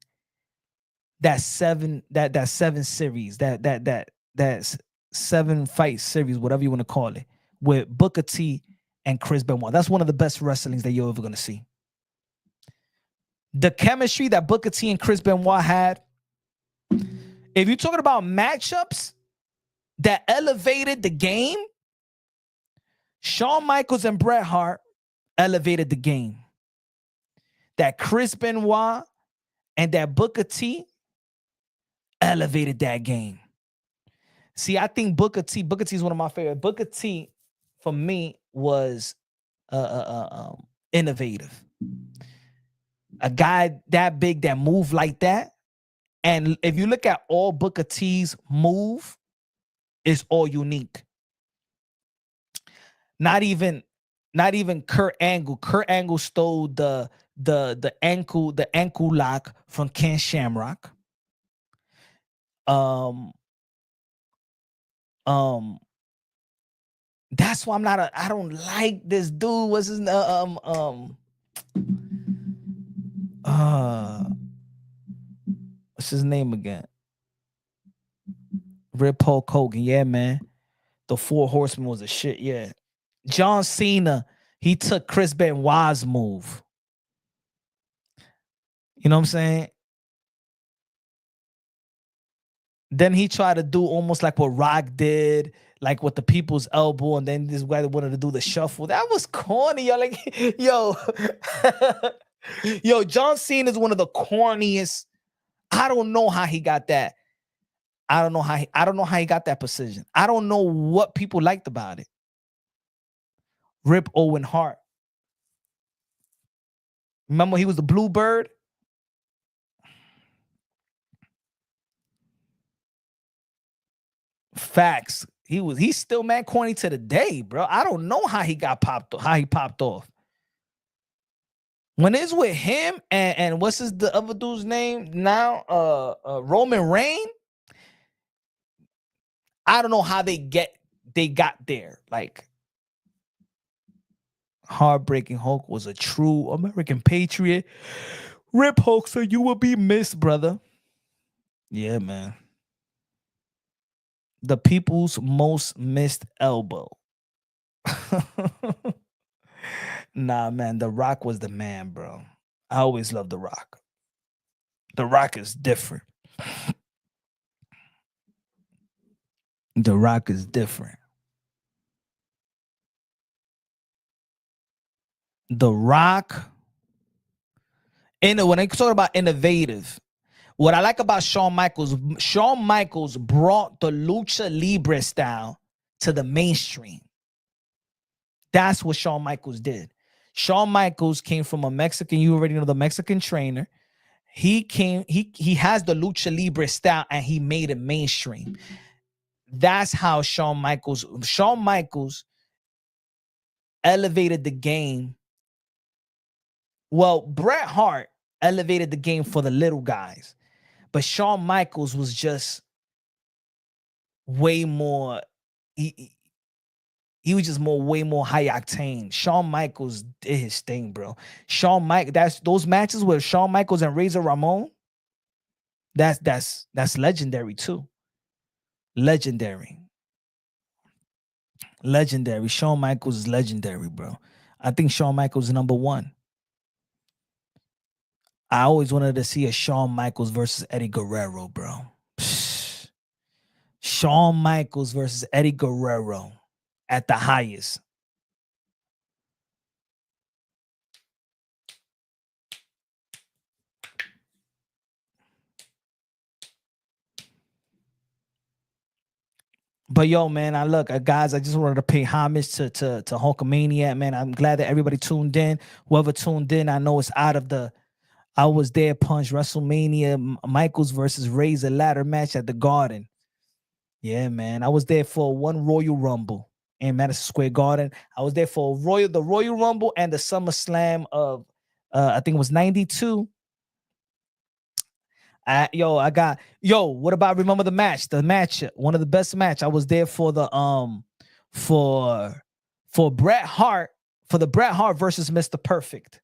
that 7 series, that 7 fight series, whatever you want to call it, with Booker T and Chris Benoit. That's one of the best wrestlings that you're ever gonna see. The chemistry that Booker T and Chris Benoit had. If you're talking about matchups that elevated the game, Shawn Michaels and Bret Hart elevated the game. That Chris Benoit and that Booker T elevated that game. See, I think Booker T is one of my favorite. Booker T, for me, was innovative. A guy that big that moved like that. And if you look at all Booker T's move, it's all unique. Not even Kurt Angle. Kurt Angle stole the ankle lock from Ken Shamrock. That's why I don't like this dude. What's his what's his name again? Rip Hulk Hogan. Yeah, man. The Four Horsemen was a shit. Yeah. John Cena, he took Chris Benoit's move. You know what I'm saying? Then he tried to do almost like what Rock did, like with the people's elbow, and then this guy wanted to do the shuffle. That was corny, yo. Like, yo, yo, John Cena is one of the corniest. I don't know how he got that. I don't know how he got that precision. I don't know what people liked about it. Rip Owen Hart. Remember he was the Bluebird? Facts. He's still mad corny to the day, bro. I don't know how he popped off. When it's with him and what's the other dude's name now? Roman Reigns. I don't know how they got there. Like, Heartbreaking Hulk was a true American patriot. Rip Hulk, so you will be missed, brother. Yeah, man. The people's most missed elbow. Nah, man. The Rock was the man, bro. I always loved The Rock. The Rock is different. The Rock is different. The Rock. And when I talk about innovative, what I like about Shawn Michaels brought the lucha libre style to the mainstream. That's what Shawn Michaels did. Shawn Michaels came from a Mexican, you already know, the Mexican trainer. He has the lucha libre style and he made it mainstream. That's how Shawn Michaels elevated the game. Well, Bret Hart elevated the game for the little guys. But Shawn Michaels was just way more. He was just way more high octane. Shawn Michaels did his thing, bro. That's those matches with Shawn Michaels and Razor Ramon. That's legendary too. Legendary. Shawn Michaels is legendary, bro. I think Shawn Michaels is number one. I always wanted to see a Shawn Michaels versus Eddie Guerrero, bro. Shawn Michaels versus Eddie Guerrero at the highest. But yo, man, guys, I just wanted to pay homage to Hulkamania, man. I'm glad that everybody tuned in. Whoever tuned in, I know it's out of the I was there, Punch, WrestleMania, Michaels versus Razor ladder match at the Garden. Yeah, man. I was there for one Royal Rumble in Madison Square Garden. I was there for the Royal Rumble and the SummerSlam of I think it was 92. What about remember the match? The match, one of the best match. I was there for the for Bret Hart, for the Bret Hart versus Mr. Perfect.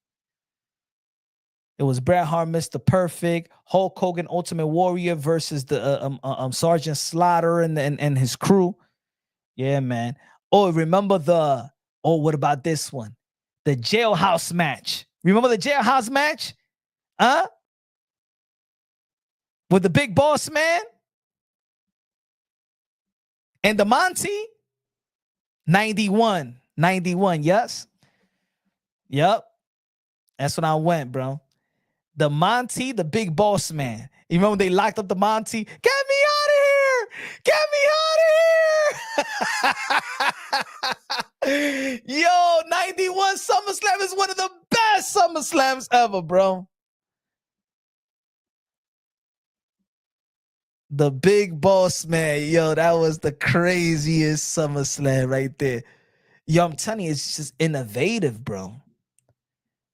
It was Bret Hart, Mr. Perfect, Hulk Hogan, Ultimate Warrior versus the Sergeant Slaughter and his crew. Yeah, man. Oh, remember what about this one? The jailhouse match. Remember the jailhouse match? With the big boss man and the Monty? 91. Yes. Yep. That's when I went, bro. The Monty, the big boss man. You remember they locked up the Monty? Get me out of here! Get me out of here! Yo, 91 SummerSlam is one of the best SummerSlams ever, bro. The big boss man. Yo, that was the craziest SummerSlam right there. Yo, I'm telling you, it's just innovative, bro.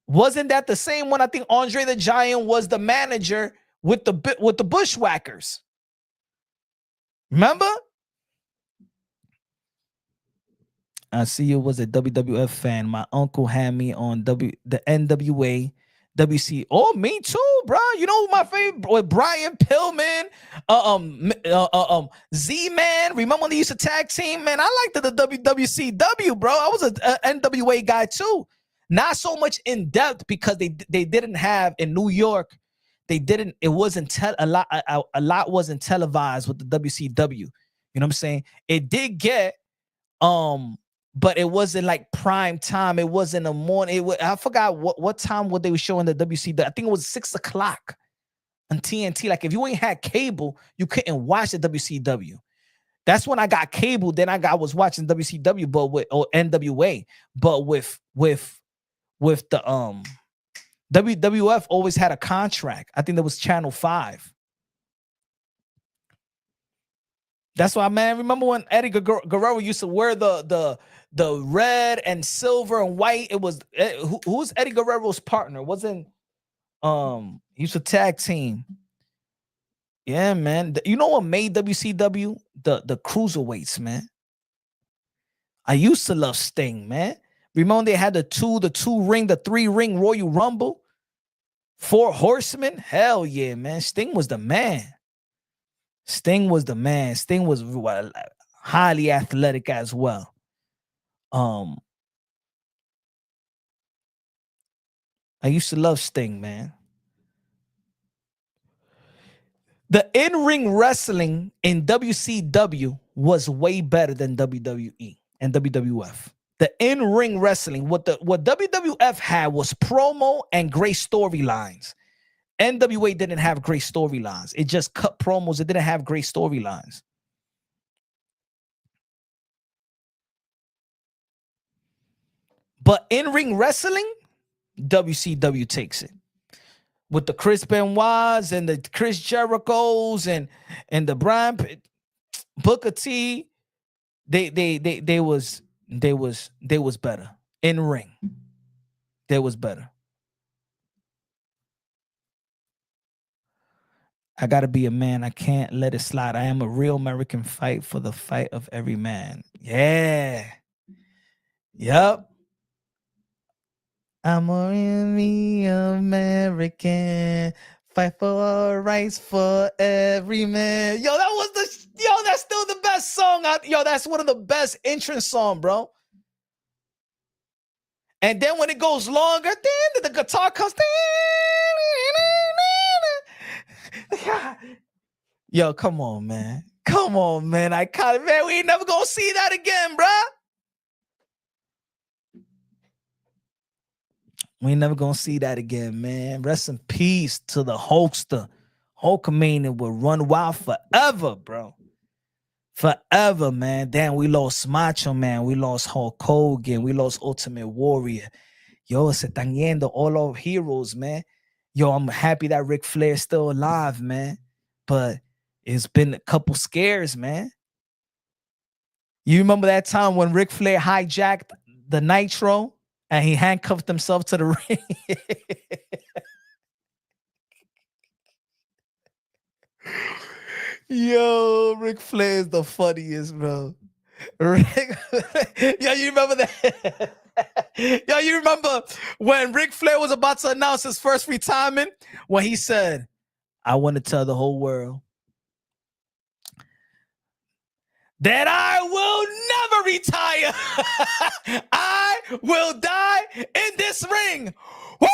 Wasn't that the same one? I think Andre the Giant was the manager with the Bushwhackers. Remember? I see you was a WWF fan. My uncle had me on the NWA, WC. Oh, me too, bro. You know my favorite with Brian Pillman, Z-Man. Remember when they used to tag team? Man, I liked the WCW, bro. I was a NWA guy too. Not so much in depth because they didn't have in New York. They didn't. It wasn't a lot wasn't televised with the WCW. You know what I'm saying? It did get but it wasn't like prime time. It wasn't a morning. I forgot what time they were showing the WCW. I think it was 6 o'clock on TNT. Like if you ain't had cable, you couldn't watch the WCW. That's when I got cable. Then I was watching WCW, but with NWA. But with the WWF always had a contract. I think that was Channel 5. That's why, man. Remember when Eddie Guerrero used to wear the red and silver and white? It was who's Eddie Guerrero's partner? Wasn't he used to tag team? Yeah, man. You know what made WCW? The cruiserweights, man. I used to love Sting, man. Remember they had the 3-ring Royal Rumble? 4 horsemen? Hell yeah, man. Sting was the man. Sting was highly athletic as well. I used to love Sting, man. The in-ring wrestling in WCW was way better than WWE and WWF. The in-ring wrestling, what WWF had was promo and great storylines. NWA didn't have great storylines. It just cut promos. It didn't have great storylines. But in-ring wrestling, WCW takes it. With the Chris Benoit's and the Chris Jericho's and the Brian Booker T, they was better. In ring, they was better. I gotta be a man. I can't let it slide. I am a real American. Fight for the fight of every man. Yeah. Yep. I'm a really American. Fight for our rights for every man. Yo, that's still the best song. That's one of the best entrance songs, bro. And then when it goes longer, then the guitar comes. Yo, come on, man. Come on, man. Man, we ain't never gonna see that again, bro. We ain't never gonna see that again, man. Rest in peace to the Hulkster. Hulkamania will run wild forever, bro. Forever, man. Damn, we lost Macho Man. We lost Hulk Hogan. We lost Ultimate Warrior. Yo, se están yendo all our heroes, man. Yo, I'm happy that Ric Flair's still alive, man. But it's been a couple scares, man. You remember that time when Ric Flair hijacked the Nitro and he handcuffed himself to the ring? Yo, Ric Flair is the funniest, bro. Yo, you remember that? Yo, you remember when Ric Flair was about to announce his first retirement? When he said, I want to tell the whole world that I will never retire. I will die in this ring. Woo!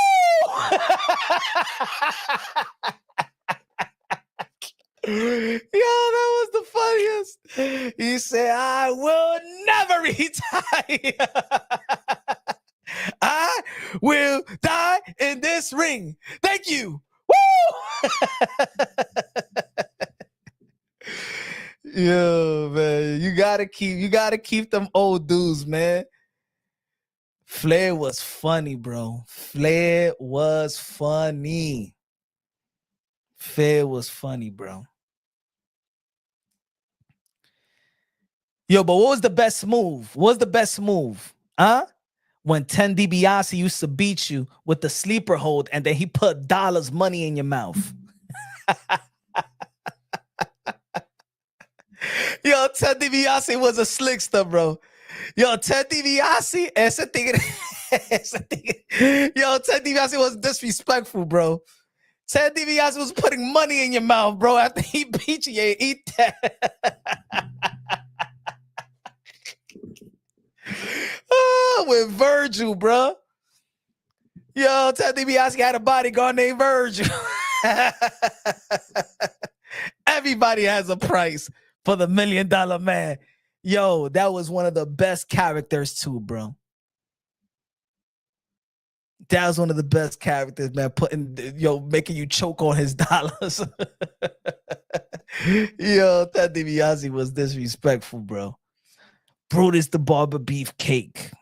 Yo, that was the funniest. He said, I will never retire. I will die in this ring. Thank you. Woo! Yo, man, you gotta keep them old dudes, man. Flair was funny, bro. Flair was funny. Flair was funny, bro. Yo, but what was the best move? What was the best move? Huh? When Ted DiBiase used to beat you with the sleeper hold and then he put dollars money in your mouth. Yo, Ted DiBiase was a slickster, bro. Yo, Ted DiBiase, yo, Ted DiBiase was disrespectful, bro. Ted DiBiase was putting money in your mouth, bro, after he beat you. Yeah, eat that. With Virgil, bro. Yo, Ted DiBiase had a bodyguard named Virgil. Everybody has a price for the $1 Million Man. Yo, that was one of the best characters too, bro. That was one of the best characters, man. Making you choke on his dollars. Yo, Ted DiBiase was disrespectful, bro. Brutus the Barber Beefcake.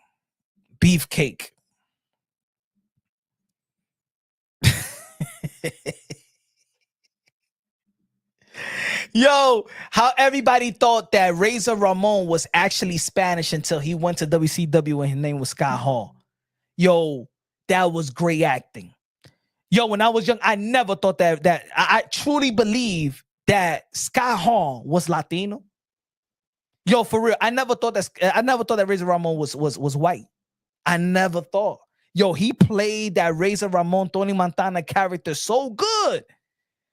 Beefcake. Yo, how everybody thought that Razor Ramon was actually Spanish until he went to WCW and his name was Scott Hall. Yo, that was great acting. Yo, when I was young, I never thought that I truly believe that Scott Hall was Latino. Yo, for real, I never thought that Razor Ramon was white. I never thought. Yo, he played that Razor Ramon Tony Montana character so good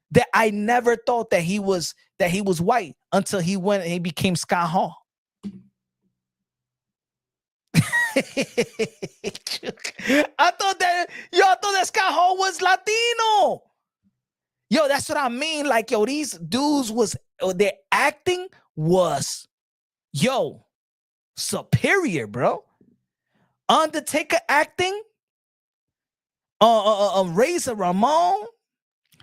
that I never thought that he was white until he went and he became Scott Hall. I thought that Scott Hall was Latino. Yo, that's what I mean. Like, yo, these dudes their acting was, yo, superior, bro. Undertaker acting, Razor Ramon,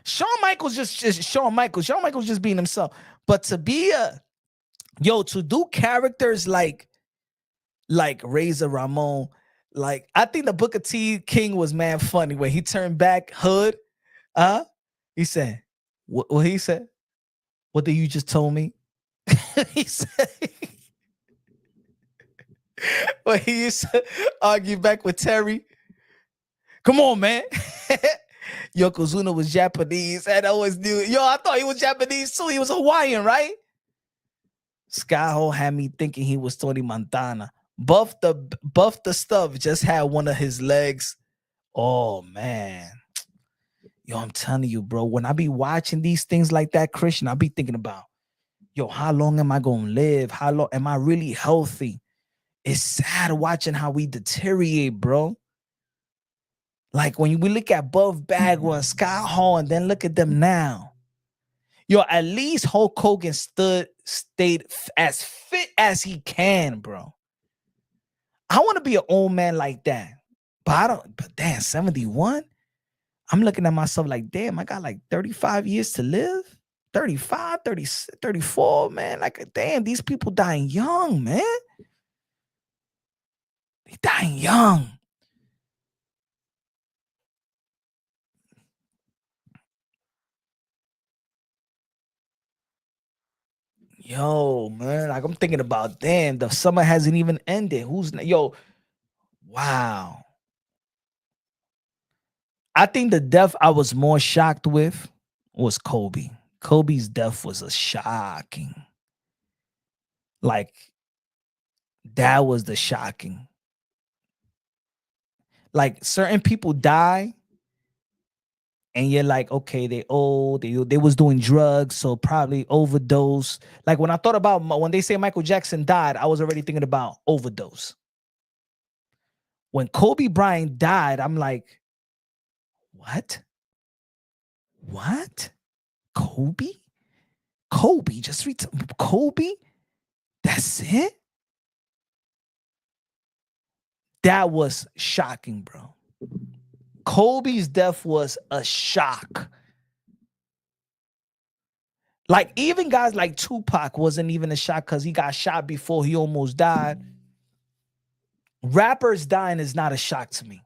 Shawn Michaels just Shawn Michaels just being himself. But to do characters like Razor Ramon, like I think the Booker T King was man funny when he turned back Hood. He said, what he said? What did you just told me? He said, when he used to argue back with Terry. Come on, man. Yokozuna was Japanese. And I always knew. Yo, I thought he was Japanese too. He was Hawaiian, right? Sky Hall had me thinking he was Tony Montana. Buff the stuff just had one of his legs. Oh man. Yo, I'm telling you, bro. When I be watching these things like that, Christian, I be thinking about, yo, how long am I gonna live? How long am I really healthy? It's sad watching how we deteriorate, bro. Like when we look at Buff Bagwell and Scott Hall and then look at them now. Yo, at least Hulk Hogan stayed as fit as he can, bro. I want to be an old man like that. But damn, 71? I'm looking at myself like, damn, I got like 35 years to live. 35, 30, 34, man. Like, damn, these people dying young, man. They dying young. Yo, man, like I'm thinking about, damn, the summer hasn't even ended. Wow. I think the death I was more shocked with was Kobe. Kobe's death was a shocking. Like, that was the shocking. Like, certain people die and you're like, okay, they old, they was doing drugs, so probably overdose. Like when I thought about when they say Michael Jackson died, I was already thinking about overdose. When Kobe Bryant died, I'm like, what? What? Kobe? Kobe just Kobe? That's it? That was shocking, bro. Kobe's death was a shock. Like even guys like Tupac wasn't even a shock because he got shot before he almost died. Rappers dying is not a shock to me.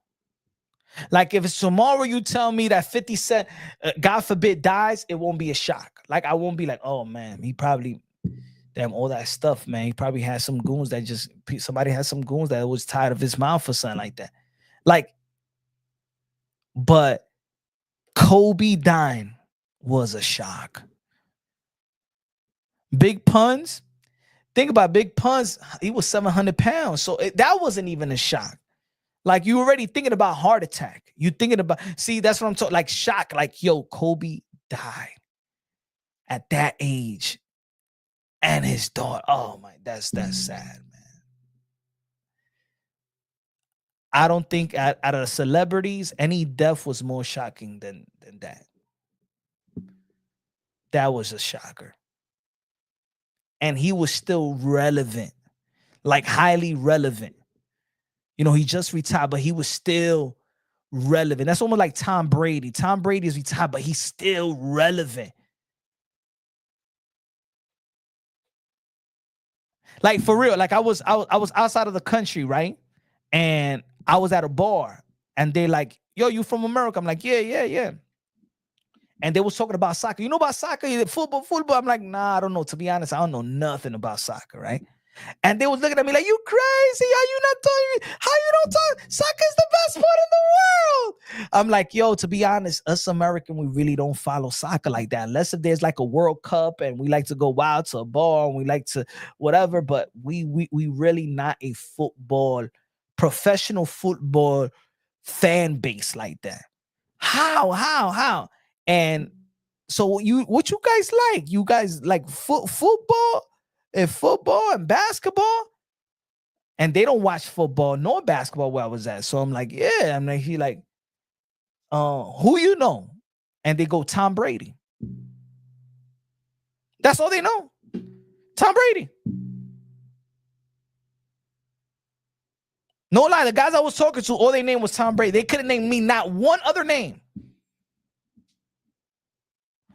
Like if it's tomorrow you tell me that 50 Cent, God forbid, dies, it won't be a shock. Like I won't be like, oh man, he probably, damn, all that stuff, man. He probably had some goons that just, somebody had some goons that was tired of his mouth or something like that. Like, but Kobe dying was a shock. Big Puns, think about Big Puns, he was 700 pounds. So that wasn't even a shock. Like you already thinking about heart attack. You thinking about, see, that's what I'm talking, like shock, like, yo, Kobe died at that age. And his daughter, oh my, that's sad, man. I don't think out of the celebrities, any death was more shocking than that. That was a shocker. And he was still relevant, like highly relevant. You know, he just retired, but he was still relevant. That's almost like Tom Brady. Tom Brady is retired, but he's still relevant. Like for real, like I was outside of the country, right? And I was at a bar, and they like, yo, you from America? I'm like, yeah. And they was talking about soccer. You know about soccer? Football. I'm like, nah, I don't know. To be honest, I don't know nothing about soccer, right? And they was looking at me like, you crazy? Are you not talking? How you don't talk? Soccer is the best sport in the world. I'm like, yo, to be honest, us American, we really don't follow soccer like that. Unless if there's like a World Cup and we like to go wild to a bar and we like to whatever, but we really not a professional football fan base like that. How? And so what you guys like? You guys like football and basketball? And they don't watch football nor basketball where I was at. So I'm like, yeah. I'm like, he like, who you know? And they go, Tom Brady. That's all they know. Tom Brady. No lie, the guys I was talking to, all their name was Tom Brady. They couldn't name me not one other name.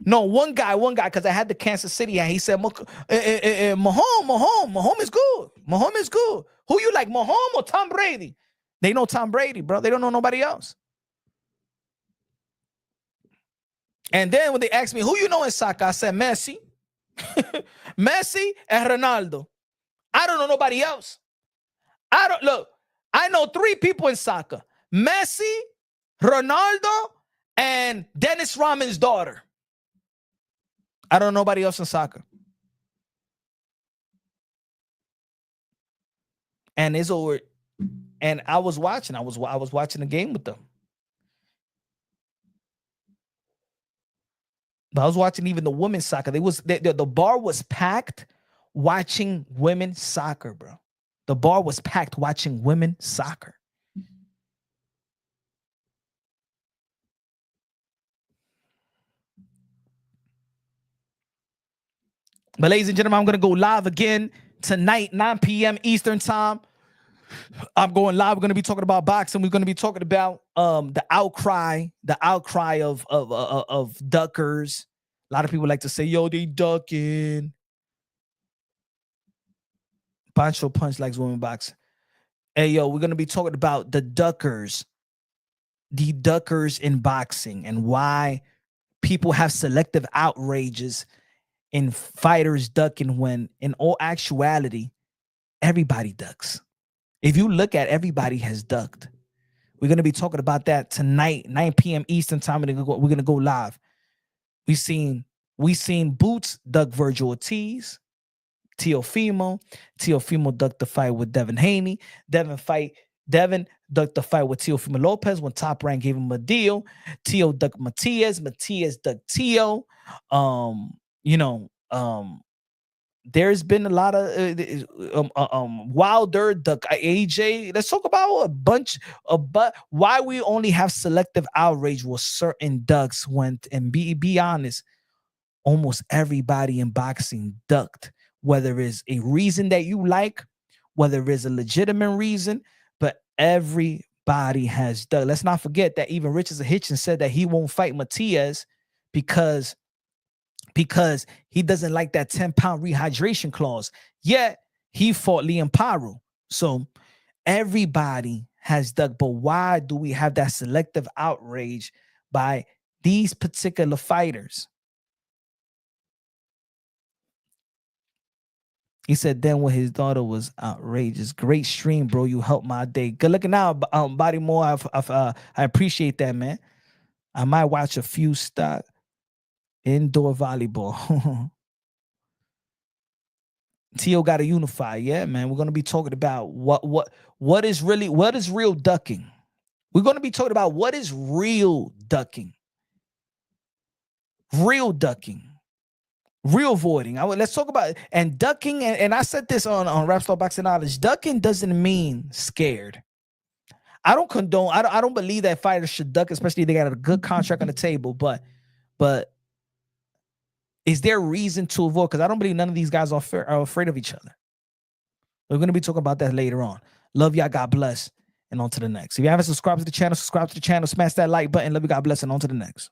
No, one guy, because I had the Kansas City, and he said, Mahomes is good. Mahomes is good. Who you like, Mahomes or Tom Brady? They know Tom Brady, bro. They don't know nobody else. And then when they asked me, who you know in soccer? I said, Messi. Messi and Ronaldo. I don't know nobody else. I know 3 people in soccer. Messi, Ronaldo, and Dennis Rodman's daughter. I don't know nobody else in soccer. And it's over. And I was watching. I was watching the game with them. But I was watching even the women's soccer. The bar was packed watching women's soccer, bro. The bar was packed watching women's soccer. But ladies and gentlemen, I'm going to go live again tonight, 9 p.m. Eastern time. I'm going live. We're going to be talking about boxing. We're going to be talking about the outcry of duckers. A lot of people like to say, yo, they ducking. Pancho Punch likes women boxing. Hey, yo, we're going to be talking about the duckers in boxing and why people have selective outrages in fighters ducking when in all actuality, everybody ducks. If you look at everybody has ducked. We're going to be talking about that tonight, 9 p.m. Eastern time. We're going to go live. We seen Boots duck Virgil Ortiz, Teofimo ducked the fight with Devin Haney. Devin ducked the fight with Teofimo Lopez when Top Rank gave him a deal. Tio ducked Matias. Matias ducked Tio. There's been a lot of Wilder duck AJ. Let's talk about but why we only have selective outrage with certain ducks and be honest, almost everybody in boxing ducked, whether it's a reason that you like, whether it's a legitimate reason, but everybody has ducked. Let's not forget that even Richard Hitchens said that he won't fight Matias because he doesn't like that 10-pound rehydration clause. Yet he fought Liam Paro. So everybody has ducked, but why do we have that selective outrage by these particular fighters? He said then when his daughter was outrageous. Great stream, bro. You helped my day. Good looking out, Body More. I appreciate that, man. I might watch a few stock indoor volleyball. Tio got to unify. Yeah, man. We're going to be talking about what is real ducking. We're going to be talking about what is real ducking. Real ducking. Real voiding. Let's talk about it. And ducking, and I said this on Rap Star Boxing Knowledge. Ducking doesn't mean scared. I don't condone. I don't believe that fighters should duck, especially if they got a good contract on the table. But is there reason to avoid? Because I don't believe none of these guys are afraid of each other. We're going to be talking about that later on. Love y'all. God bless. And on to the next. If you haven't subscribed to the channel, subscribe to the channel. Smash that like button. Love you. God bless. And on to the next.